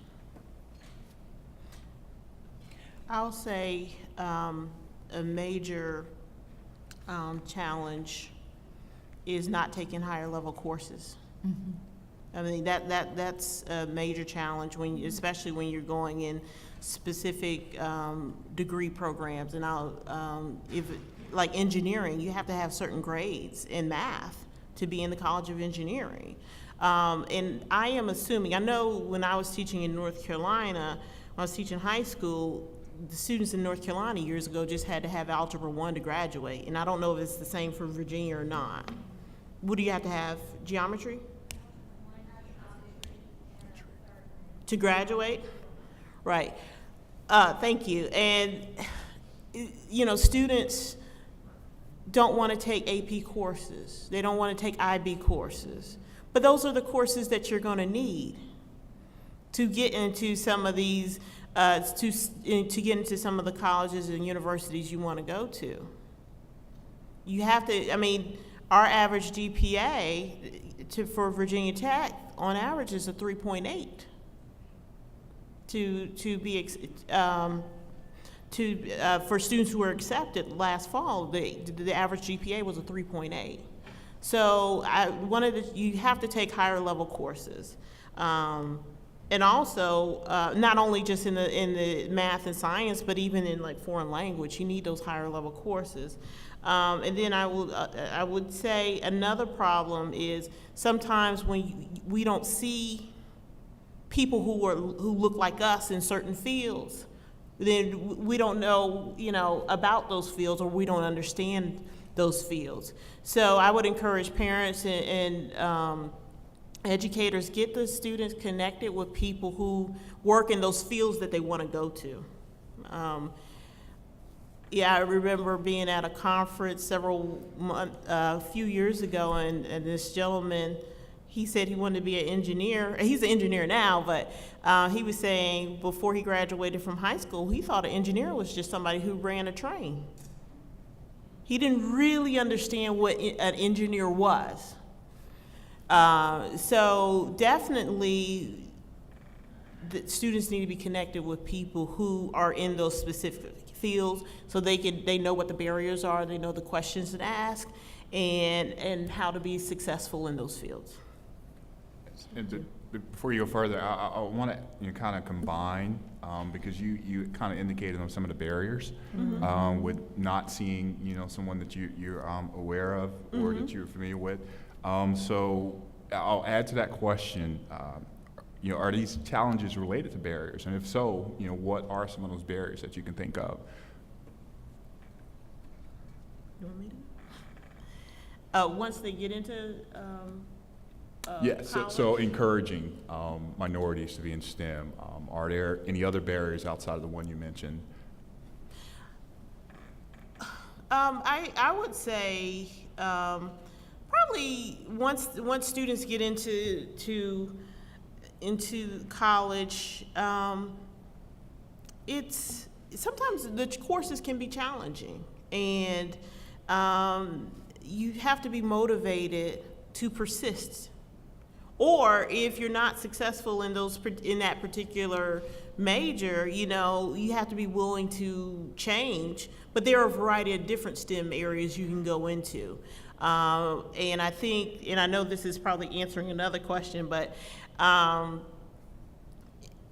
I'll say a major challenge is not taking higher level courses. I mean, that's a major challenge especially when you're going in specific degree programs. And like engineering, you have to have certain grades in math to be in the College of Engineering. And I am assuming, I know when I was teaching in North Carolina, when I was teaching high school, the students in North Carolina years ago just had to have Algebra 1 to graduate. And I don't know if it's the same for Virginia or not. What do you have to have? Geometry? To graduate? Right. Thank you. And, students don't want to take AP courses. They don't want to take IB courses. But those are the courses that you're going to need to get into some of these, to get into some of the colleges and universities you want to go to. You have to, our average GPA for Virginia Tech on average is a 3.8. For students who were accepted last fall, the average GPA was a 3.8. So you have to take higher level courses. And also, not only just in the math and science, but even in like foreign language, you need those higher level courses. And then I would say another problem is sometimes when we don't see people who look like us in certain fields, then we don't know, about those fields, or we don't understand those fields. So I would encourage parents and educators, get the students connected with people who work in those fields that they want to go to. I remember being at a conference a few years ago, and this gentleman, he said he wanted to be an engineer. He's an engineer now, but he was saying before he graduated from high school, he thought an engineer was just somebody who ran a train. He didn't really understand what an engineer was. So definitely, the students need to be connected with people who are in those specific fields, so they know what the barriers are, they know the questions to ask, and how to be successful in those fields. And before you go further, I want to kind of combine, because you kind of indicated on some of the barriers with not seeing someone that you're aware of or that you're familiar with. So I'll add to that question. Are these challenges related to barriers? And if so, what are some of those barriers that you can think of? You want me to? Once they get into So encouraging minorities to be in STEM. Are there any other barriers outside of the one you mentioned? I would say probably once students get into college, it's sometimes the courses can be challenging, and you have to be motivated to persist Or if you're not successful in that particular major, you know, you have to be willing to change. But there are a variety of different STEM areas you can go into. And I think, and I know this is probably answering another question, but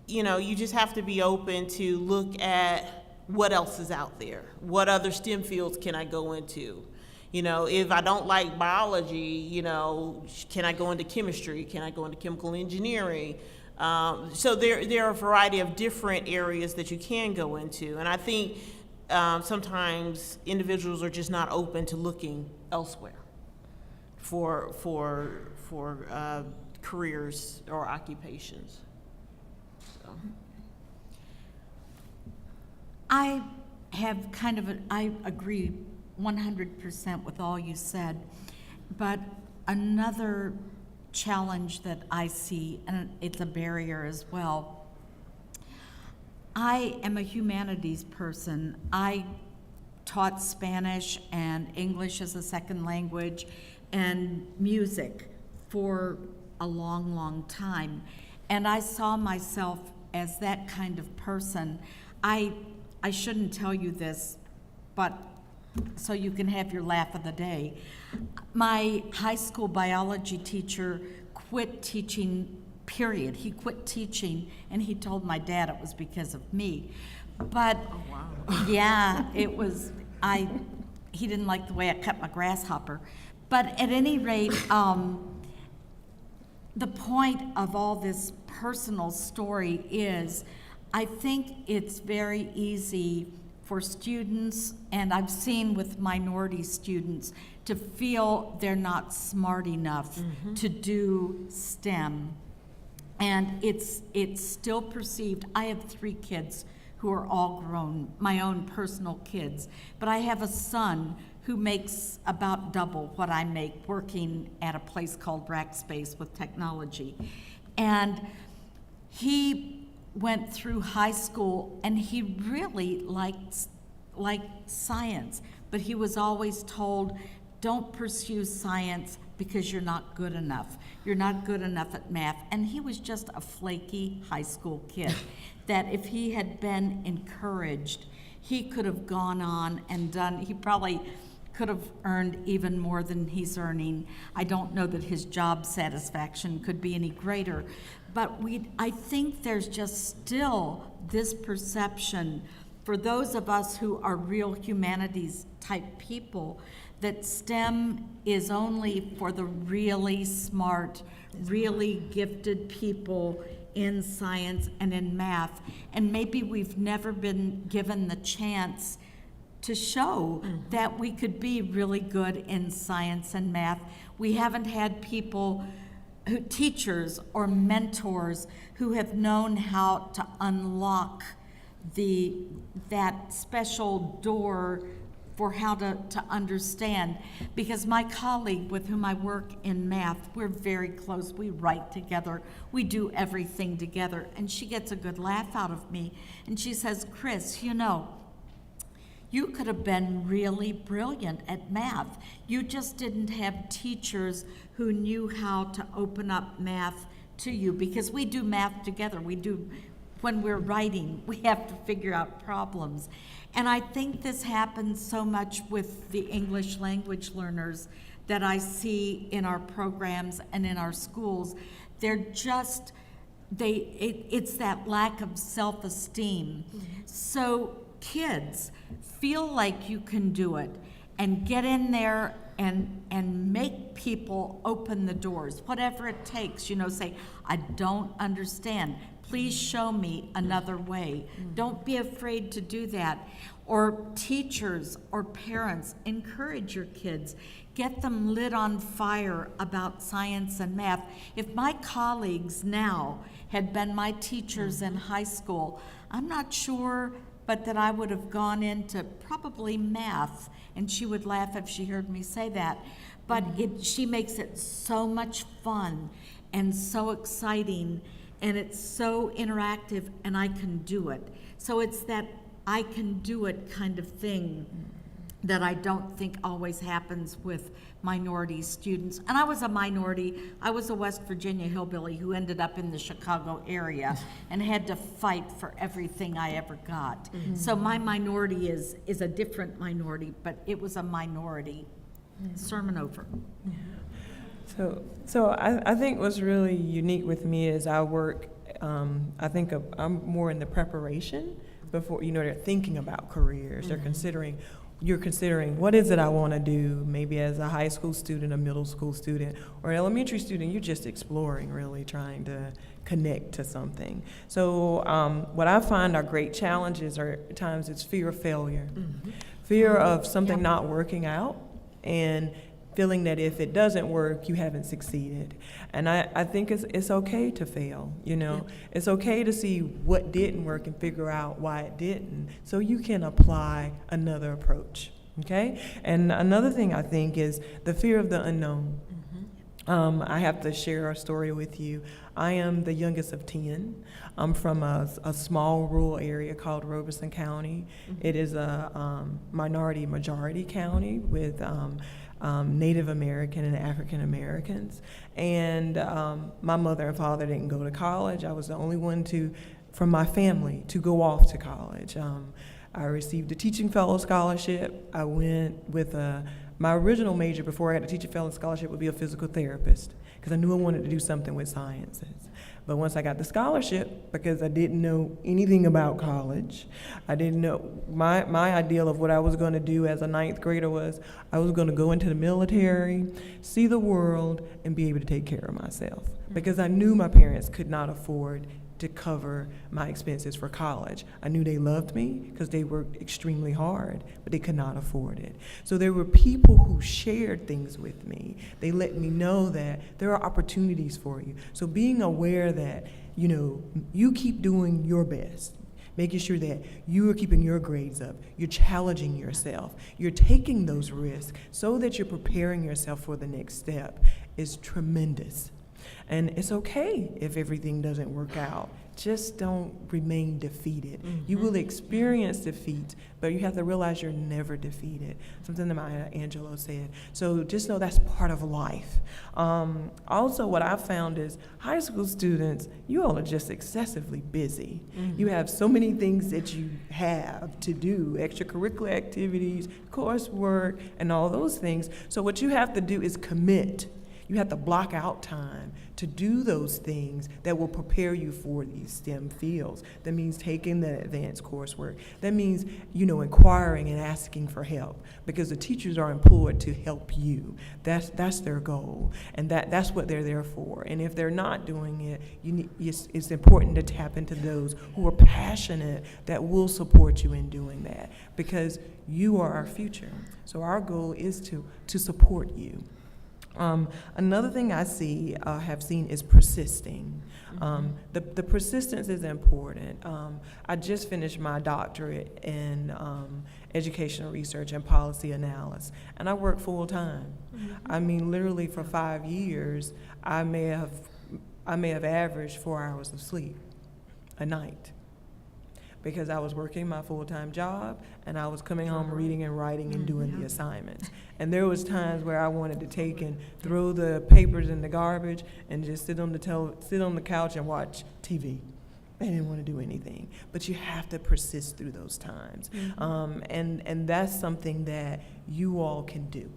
you know, you just have to be open to look at what else is out there. What other STEM fields can I go into? You know, if I don't like biology, you know, can I go into chemistry? Can I go into chemical engineering? So there are a variety of different areas that you can go into. And I think sometimes individuals are just not open to looking elsewhere for careers or occupations. So. I have I agree 100% with all you said, but another challenge that I see, and it's a barrier as well, I am a humanities person. I taught Spanish and English as a second language and music for a long, long time. And I saw myself as that kind of person. I shouldn't tell you this, but so you can have your laugh of the day. My high school biology teacher quit teaching, period. He quit teaching, and he told my dad it was because of me. But yeah, it was, he didn't like the way I cut my grasshopper. But at any rate, the point of all this personal story is, I think it's very easy for students, and I've seen with minority students, to feel they're not smart enough to do STEM. And it's still perceived. I have 3 kids who are all grown, my own personal kids, but I have a son who makes about double what I make working at a place called Rackspace with technology. And he went through high school and he really liked science, but he was always told, don't pursue science because you're not good enough. You're not good enough at math. And he was just a flaky high school kid that if he had been encouraged, he could have gone on and done, he probably could have earned even more than he's earning. I don't know that his job satisfaction could be any greater, but I think there's just still this perception for those of us who are real humanities type people that STEM is only for the really smart, really gifted people in science and in math, and maybe we've never been given the chance to show that we could be really good in science and math. We haven't had people, teachers or mentors, who have known how to unlock that special door for how to understand. Because my colleague with whom I work in math, we're very close, we write together, we do everything together, and she gets a good laugh out of me, and she says, Chris, you know, you could have been really brilliant at math. You just didn't have teachers who knew how to open up math to you, because we do math together. We do, when we're writing, we have to figure out problems. And I think this happens so much with the English language learners that I see in our programs and in our schools. They're just, it's that lack of self-esteem. So kids, feel like you can do it and get in there and make people open the doors, whatever it takes. You know, say, I don't understand. Please show me another way. Don't be afraid to do that. Or teachers or parents, encourage your kids. Get them lit on fire about science and math. If my colleagues now had been my teachers in high school, I'm not sure but that I would have gone into probably math, and she would laugh if she heard me say that. But she makes it so much fun and so exciting, and it's so interactive, and I can do it. So it's that I can do it kind of thing that I don't think always happens with minority students. And I was a minority. I was a West Virginia hillbilly who ended up in the Chicago area and had to fight for everything I ever got. So my minority is a different minority, but it was a minority. Sermon over. So I think what's really unique with me is I work, I think I'm more in the preparation before, they're thinking about careers. They're you're considering, what is it I want to do, maybe as a high school student, a middle school student, or an elementary student. You're just exploring, really trying to connect to something. So what I find are great challenges are at times it's fear of failure, fear of something not working out, and feeling that if it doesn't work, you haven't succeeded. And I think it's okay to fail, It's okay to see what didn't work and figure out why it didn't, so you can apply another approach, okay? And another thing I think is the fear of the unknown. I have to share a story with you. I am the youngest of 10. I'm from a small rural area called Robeson County. It is a minority-majority county with Native American and African Americans. And my mother and father didn't go to college. I was the only one from my family to go off to college. I received a teaching fellow scholarship. I went with my original major before I had a teaching fellow scholarship would be a physical therapist, because I knew I wanted to do something with sciences. But once I got the scholarship, because I didn't know anything about college, I didn't know, my ideal of what I was going to do as a 9th grader was I was going to go into the military, see the world, and be able to take care of myself. Because I knew my parents could not afford to cover my expenses for college. I knew they loved me because they worked extremely hard, but they could not afford it. So there were people who shared things with me. They let me know that there are opportunities for you. So being aware that, you keep doing your best, making sure that you are keeping your grades up, you're challenging yourself, you're taking those risks so that you're preparing yourself for the next step is tremendous. And it's okay if everything doesn't work out. Just don't remain defeated. You will experience defeat, but you have to realize you're never defeated. Something that Maya Angelou said. So just know that's part of life. Also, what I've found is high school students, you all are just excessively busy. You have so many things that you have to do, extracurricular activities, coursework, and all those things. So what you have to do is commit. You have to block out time to do those things that will prepare you for these STEM fields. That means taking the advanced coursework. That means, inquiring and asking for help, because the teachers are employed to help you. That's their goal, and that's what they're there for. And if they're not doing it, it's important to tap into those who are passionate that will support you in doing that, because you are our future. So our goal is to support you. Another thing I have seen is persisting. The persistence is important. I just finished my doctorate in educational research and policy analysis, and I work full time. I mean, literally for 5 years, I may have averaged 4 hours of sleep a night, because I was working my full-time job and I was coming home reading and writing and doing the assignments. And there was times where I wanted to take and throw the papers in the garbage and just sit on the couch and watch TV. I didn't want to do anything. But you have to persist through those times. And that's something that you all can do.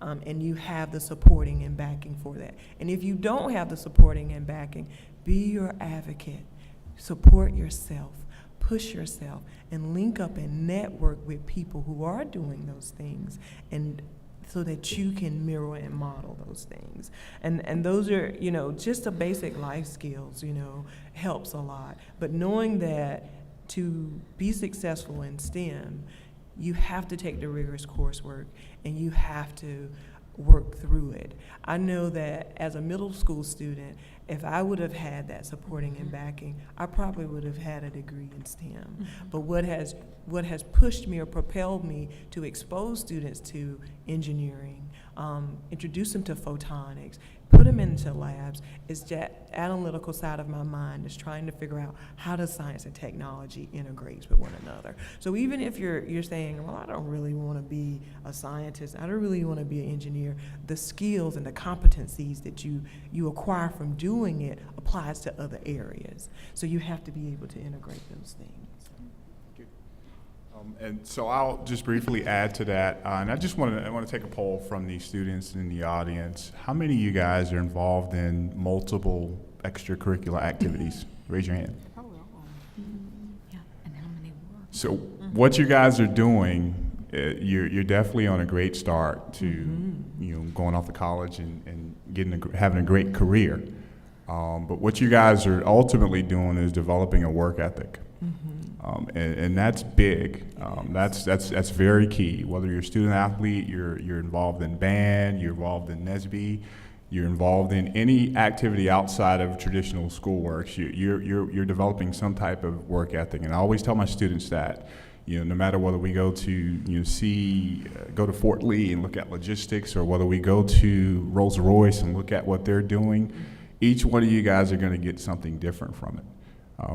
And you have the supporting and backing for that. And if you don't have the supporting and backing, be your advocate. Support yourself. Push yourself and link up and network with people who are doing those things, and so that you can mirror and model those things. And those are, just the basic life skills, helps a lot. But knowing that to be successful in STEM, you have to take the rigorous coursework and you have to work through it. I know that as a middle school student, if I would have had that supporting and backing, I probably would have had a degree in STEM. But what has pushed me or propelled me to expose students to engineering, introduce them to photonics, put them into labs. It's that analytical side of my mind is trying to figure out how does science and technology integrate with one another. So even if you're saying, well, I don't really want to be a scientist, I don't really want to be an engineer, the skills and the competencies that you acquire from doing it applies to other areas. So you have to be able to integrate those things. And so I'll just briefly add to that, and I want to take a poll from the students in the audience. How many of you guys are involved in multiple extracurricular activities? Raise your hand. Yeah, and how many were? So what you guys are doing, you're definitely on a great start to going off to college and having a great career. But what you guys are ultimately doing is developing a work ethic. And that's big. That's very key. Whether you're a student athlete, you're involved in band, you're involved in NSBE, you're involved in any activity outside of traditional schoolwork, you're developing some type of work ethic. And I always tell my students that, no matter whether we go to go to Fort Lee and look at logistics, or whether we go to Rolls-Royce and look at what they're doing, each one of you guys are going to get something different from it.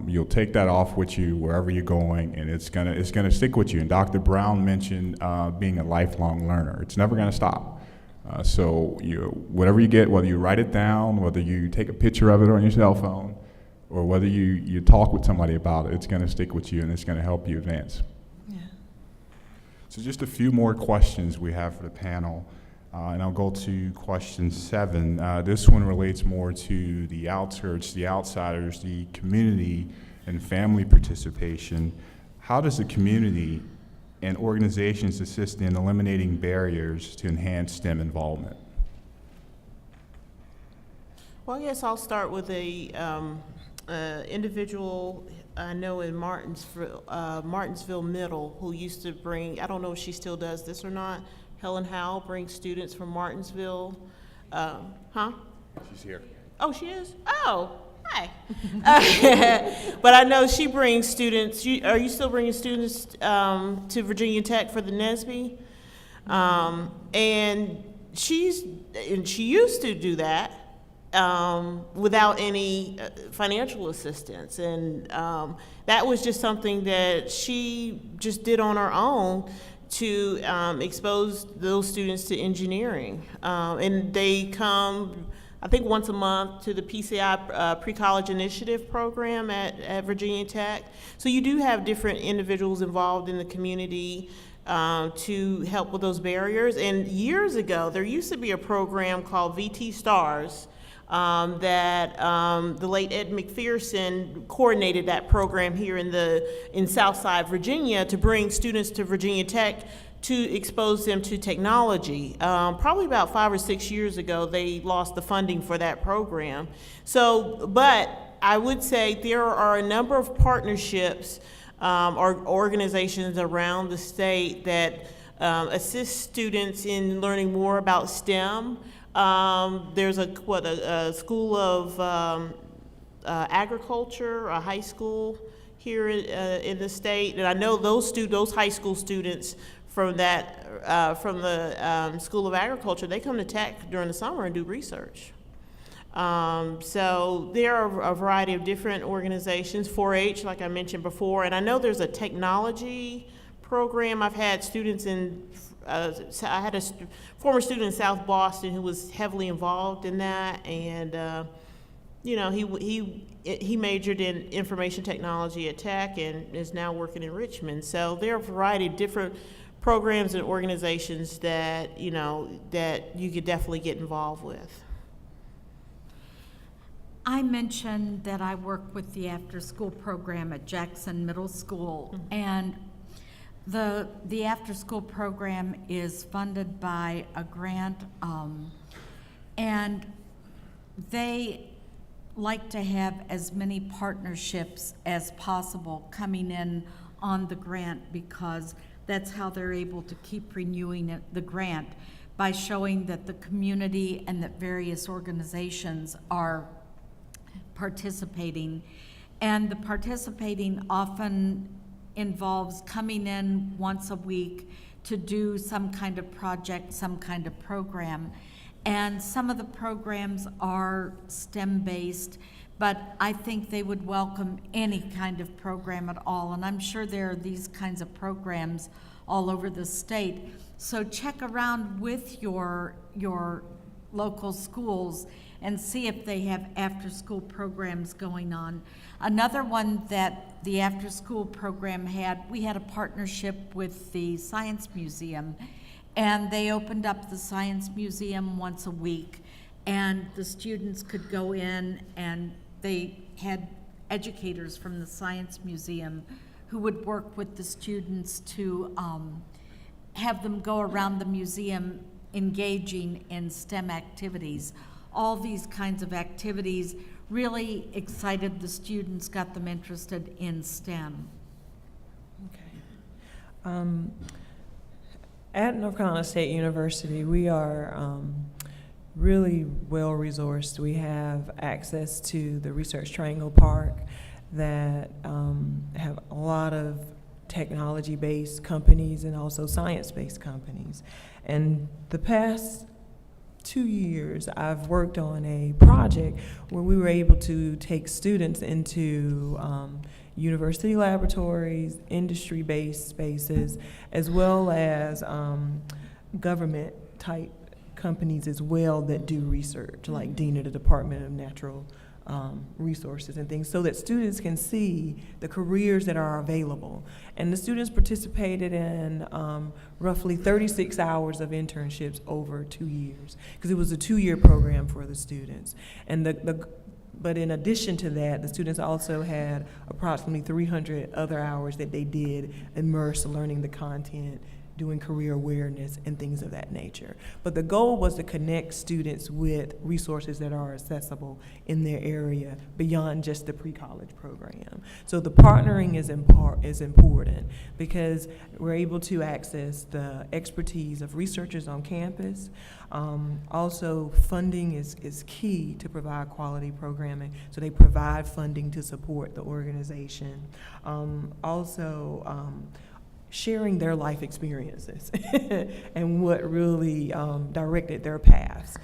You'll take that off with you wherever you're going, and it's gonna stick with you. And Dr. Brown mentioned being a lifelong learner. It's never gonna stop. So whatever you get, whether you write it down, whether you take a picture of it on your cell phone, or whether you talk with somebody about it, it's gonna stick with you and it's gonna help you advance. Yeah. So just a few more questions we have for the panel. And I'll go to question 7. This one relates more to the outskirts, the outsiders, the community and family participation. How does the community and organizations assist in eliminating barriers to enhance STEM involvement? Well, I guess I'll start with a individual I know in Martinsville Middle who used to bring, I don't know if she still does this or not, Helen Howell brings students from Martinsville. She's here. Oh, she is? Oh, hi. But I know she brings students. Are you still bringing students to Virginia Tech for the NSBE? And she used to do that without any financial assistance. And that was just something that she just did on her own to expose those students to engineering. And they come, I think, once a month to the PCI Pre-College Initiative program at Virginia Tech. So you do have different individuals involved in the community to help with those barriers. And years ago, there used to be a program called VT Stars that the late Ed McPherson coordinated that program here in Southside Virginia to bring students to Virginia Tech to expose them to technology. Probably about 5 or 6 years ago, they lost the funding for that program. So, but I would say there are a number of partnerships or organizations around the state that assist students in learning more about STEM. There's a school of agriculture, a high school here in the state, and I know those high school students from the School of Agriculture, they come to Tech during the summer and do research. So there are a variety of different organizations, 4-H, like I mentioned before, and I know there's a technology program. I've had students I had a former student in South Boston who was heavily involved in that, and he majored in information technology at Tech and is now working in Richmond. So there are a variety of different programs and organizations that that you could definitely get involved with. I mentioned that I work with the after-school program at Jackson Middle School, and the after-school program is funded by a grant, and they like to have as many partnerships as possible coming in on the grant, because that's how they're able to keep renewing the grant, by showing that the community and that various organizations are participating. And the participating often involves coming in once a week to do some kind of project, some kind of program. And some of the programs are STEM-based, but I think they would welcome any kind of program at all. And I'm sure there are these kinds of programs all over the state. So check around with your local schools and see if they have after-school programs going on. Another one that the after-school program had, we had a partnership with the Science Museum, and they opened up the Science Museum once a week, and the students could go in, and they had educators from the Science Museum who would work with the students to have them go around the museum engaging in STEM activities. All these kinds of activities really excited the students, got them interested in STEM. Okay. At North Carolina State University, we are really well-resourced. We have access to the Research Triangle Park that have a lot of technology-based companies and also science-based companies. And the past 2 years, I've worked on a project where we were able to take students into university laboratories, industry-based spaces, as well as government-type companies as well that do research, like Dean of the Department of Natural Resources and things, so that students can see the careers that are available. And the students participated in roughly 36 hours of internships over 2 years, because it was a 2-year program for the students. And but in addition to that, the students also had approximately 300 other hours that they did immersed learning the content, doing career awareness and things of that nature. But the goal was to connect students with resources that are accessible in their area beyond just the pre-college program. So the partnering is important because we're able to access the expertise of researchers on campus. Also, funding is key to provide quality programming, so they provide funding to support the organization. Sharing their life experiences and what really directed their paths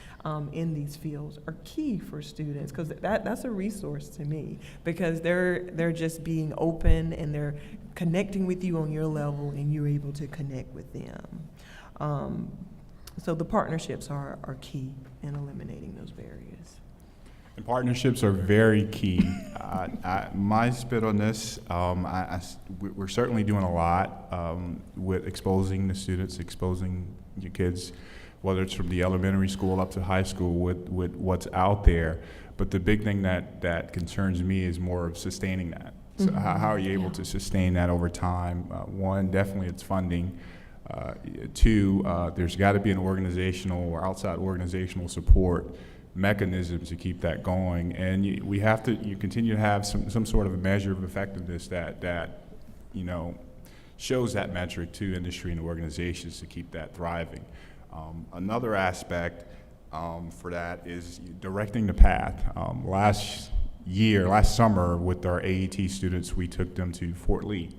in these fields are key for students, because that's a resource to me, because they're just being open and they're connecting with you on your level and you're able to connect with them. So the partnerships are key in eliminating those barriers. And partnerships are very key. My spit on this, we're certainly doing a lot with exposing the students, exposing your kids, whether it's from the elementary school up to high school, with what's out there. But the big thing that concerns me is more of sustaining that. So Mm-hmm. how are you able to sustain that over time? One, definitely it's funding. Two, there's got to be an organizational or outside organizational support mechanisms to keep that going, and you continue to have some sort of a measure of effectiveness that shows that metric to industry and organizations to keep that thriving. Another aspect for that is directing the path. Last summer with our AET students, we took them to Fort Lee.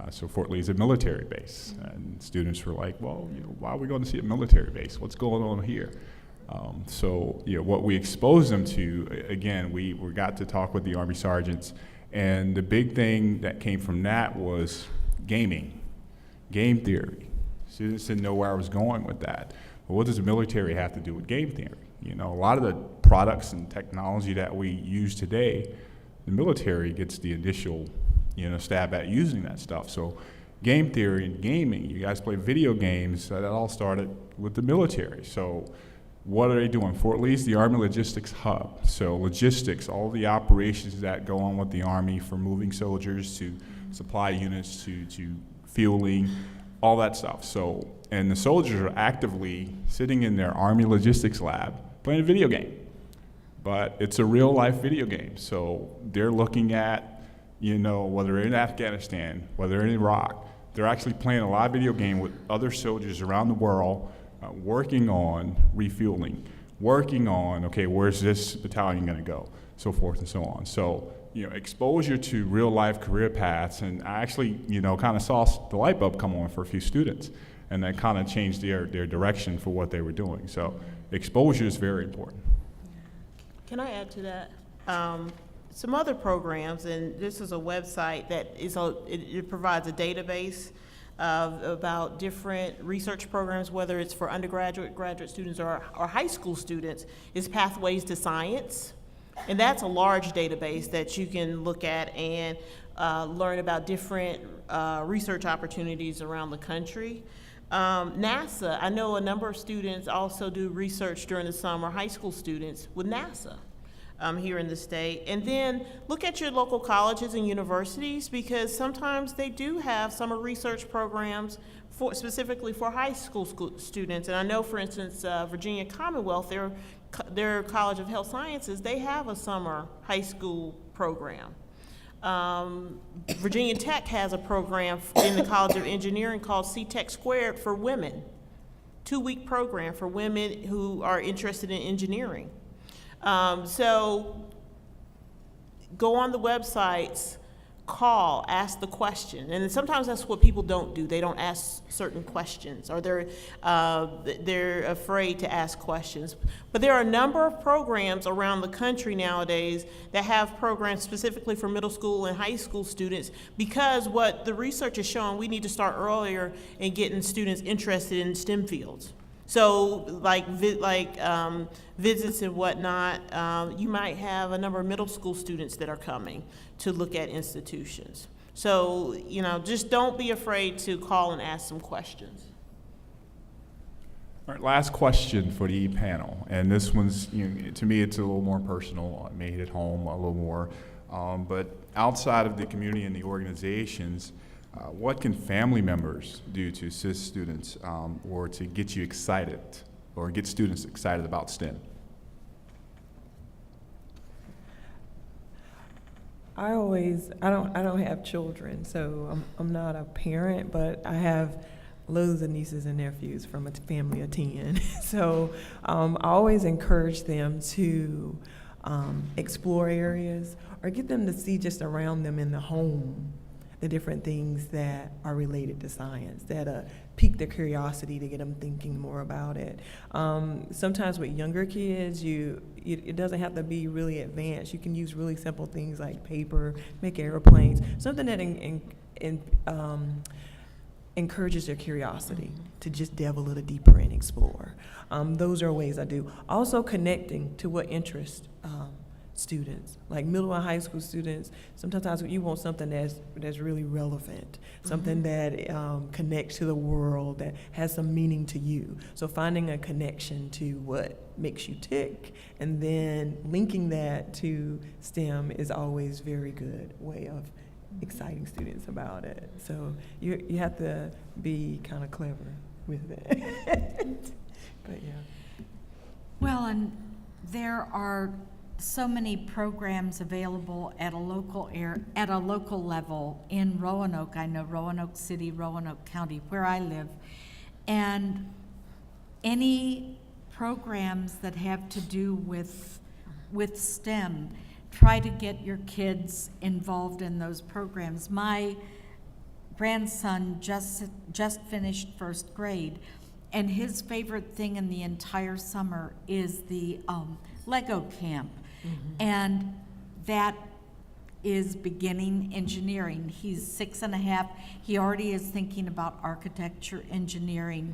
So Fort Lee is a military base, and students were like, well, why are we going to see a military base? What's going on here? So what we exposed them to, again, we got to talk with the Army sergeants, and the big thing that came from that was game theory. Students didn't know where I was going with that. But what does the military have to do with game theory? A lot of the products and technology that we use today, the military gets the initial stab at using that stuff. So game theory and gaming, you guys play video games, that all started with the military. So what are they doing? Fort Lee's the Army Logistics Hub. So logistics, all the operations that go on with the Army, from moving soldiers to supply units to fueling, all that stuff. So, and the soldiers are actively sitting in their Army Logistics Lab playing a video game. But it's a real life video game. So they're looking at, whether they're in Afghanistan, whether they're in Iraq, they're actually playing a live video game with other soldiers around the world, working on refueling, working on, okay, where's this battalion gonna go, so forth and so on. So, exposure to real life career paths, and I actually, kind of saw the light bulb come on for a few students, and that kind of changed their direction for what they were doing. So, exposure is very important. Can I add to that? Some other programs, and this is a website that it provides a database about different research programs, whether it's for undergraduate, graduate students, or high school students, is Pathways to Science. And that's a large database that you can look at and learn about different research opportunities around the country. NASA, I know a number of students also do research during the summer, high school students with NASA. Here in the state. And then look at your local colleges and universities, because sometimes they do have summer research programs specifically for high school students. And I know, for instance, Virginia Commonwealth, their College of Health Sciences, they have a summer high school program. Virginia Tech has a program in the College of Engineering called C-Tech Squared for women, 2-week program for women who are interested in engineering. So go on the websites, call, ask the question. And sometimes that's what people don't do. They don't ask certain questions, or they're afraid to ask questions. But there are a number of programs around the country nowadays that have programs specifically for middle school and high school students, because what the research is showing, we need to start earlier in getting students interested in STEM fields. So like visits and whatnot, you might have a number of middle school students that are coming to look at institutions. So, just don't be afraid to call and ask some questions. All right, last question for the panel. And this one's, to me, it's a little more personal. I made it home a little more. But outside of the community and the organizations, what can family members do to assist students or to get you excited or get students excited about STEM? I don't have children, so I'm not a parent, but I have loads of nieces and nephews from a family of 10. So I always encourage them to explore areas or get them to see just around them in the home the different things that are related to science, that pique their curiosity to get them thinking more about it. Sometimes with younger kids, it doesn't have to be really advanced. You can use really simple things like paper, make airplanes, something that encourages their curiosity to just delve a little deeper and explore. Those are ways I do. Also connecting to what interests students, like middle and high school students. Sometimes you want something that's really relevant, something that connects to the world, that has some meaning to you. So finding a connection to what makes you tick and then linking that to STEM is always a very good way of exciting students about it. So you have to be kind of clever with it. But yeah. Well, and there are so many programs available at a local level in Roanoke. I know Roanoke City, Roanoke County, where I live, and any programs that have to do with STEM, try to get your kids involved in those programs. My grandson just finished first grade, and his favorite thing in the entire summer is the Lego camp. And that is beginning engineering. He's 6.5. He already is thinking about architecture, engineering.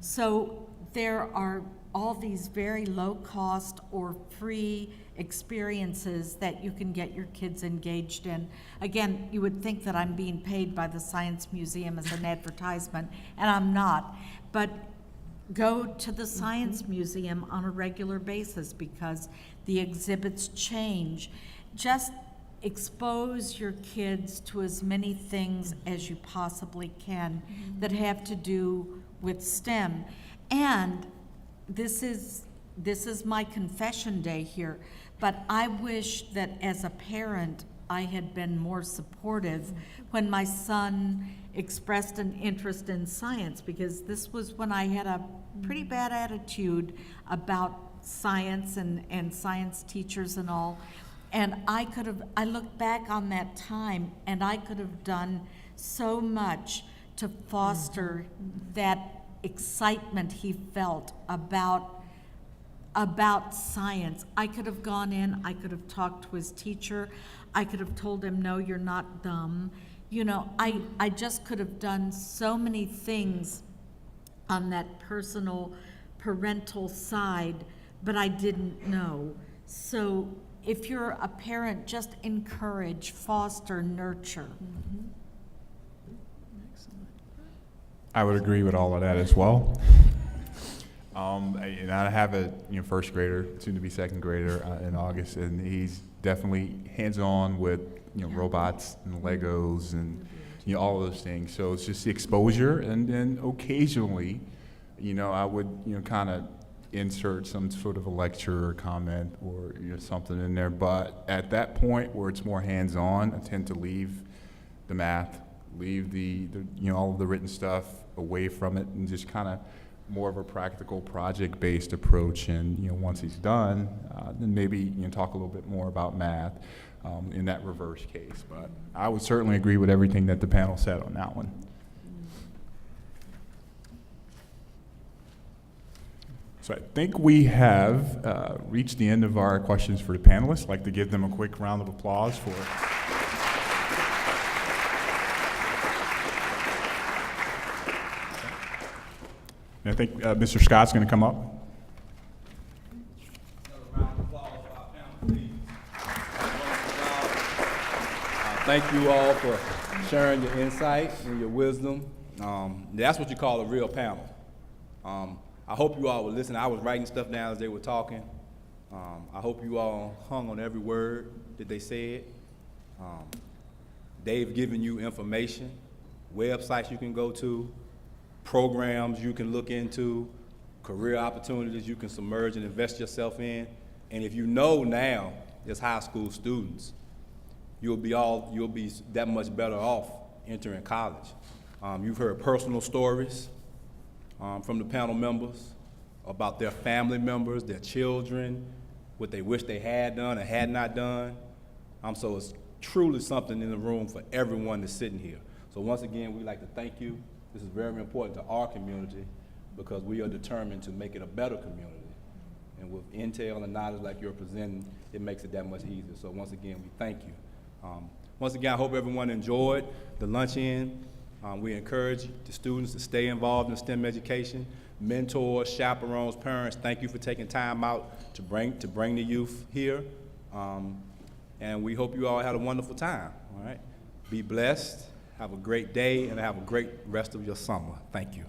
So there are all these very low cost or free experiences that you can get your kids engaged in. Again, you would think that I'm being paid by the Science Museum as an advertisement, and I'm not. But go to the Science Museum on a regular basis because the exhibits change. Just expose your kids to as many things as you possibly can that have to do with STEM. And this is my confession day here, but I wish that as a parent I had been more supportive when my son expressed an interest in science, because this was when I had a pretty bad attitude about science and science teachers and all. And I look back on that time and I could have done so much to foster that excitement he felt about about science. I could have gone in, I could have talked to his teacher, I could have told him, no, you're not dumb. You know, I just could have done so many things on that personal parental side, but I didn't know. So if you're a parent, just encourage, foster, nurture. I would agree with all of that as well. And I have a first grader, soon to be second grader in August, and he's definitely hands-on with robots and Legos and all of those things. So it's just the exposure, and then occasionally, I would kind of insert some sort of a lecture or comment or something in there. But at that point where it's more hands-on, I tend to leave the math, leave the all of the written stuff away from it, and just kind of more of a practical project-based approach. And once he's done, then maybe talk a little bit more about math in that reverse case. But I would certainly agree with everything that the panel said on that one. So I think we have reached the end of our questions for the panelists. I'd like to give them a quick round of applause for it. And I think Mr. Scott's going to come up. Another round of applause for our panel, please. Thank you all for sharing your insight and your wisdom. That's what you call a real panel. I hope you all were listening. I was writing stuff down as they were talking. I hope you all hung on every word that they said. They've given you information, websites you can go to, programs you can look into, career opportunities you can submerge and invest yourself in. And if you know now, as high school students, you'll be that much better off entering college. You've heard personal stories from the panel members about their family members, their children, what they wish they had done or had not done. So it's truly something in the room for everyone that's sitting here. So once again, we'd like to thank you. This is very important to our community because we are determined to make it a better community. And with intel and knowledge like you're presenting, it makes it that much easier. So once again, we thank you. Once again, I hope everyone enjoyed the luncheon. We encourage the students to stay involved in STEM education. Mentors, chaperones, parents, thank you for taking time out to bring the youth here. And we hope you all had a wonderful time, all right? Be blessed, have a great day, and have a great rest of your summer. Thank you.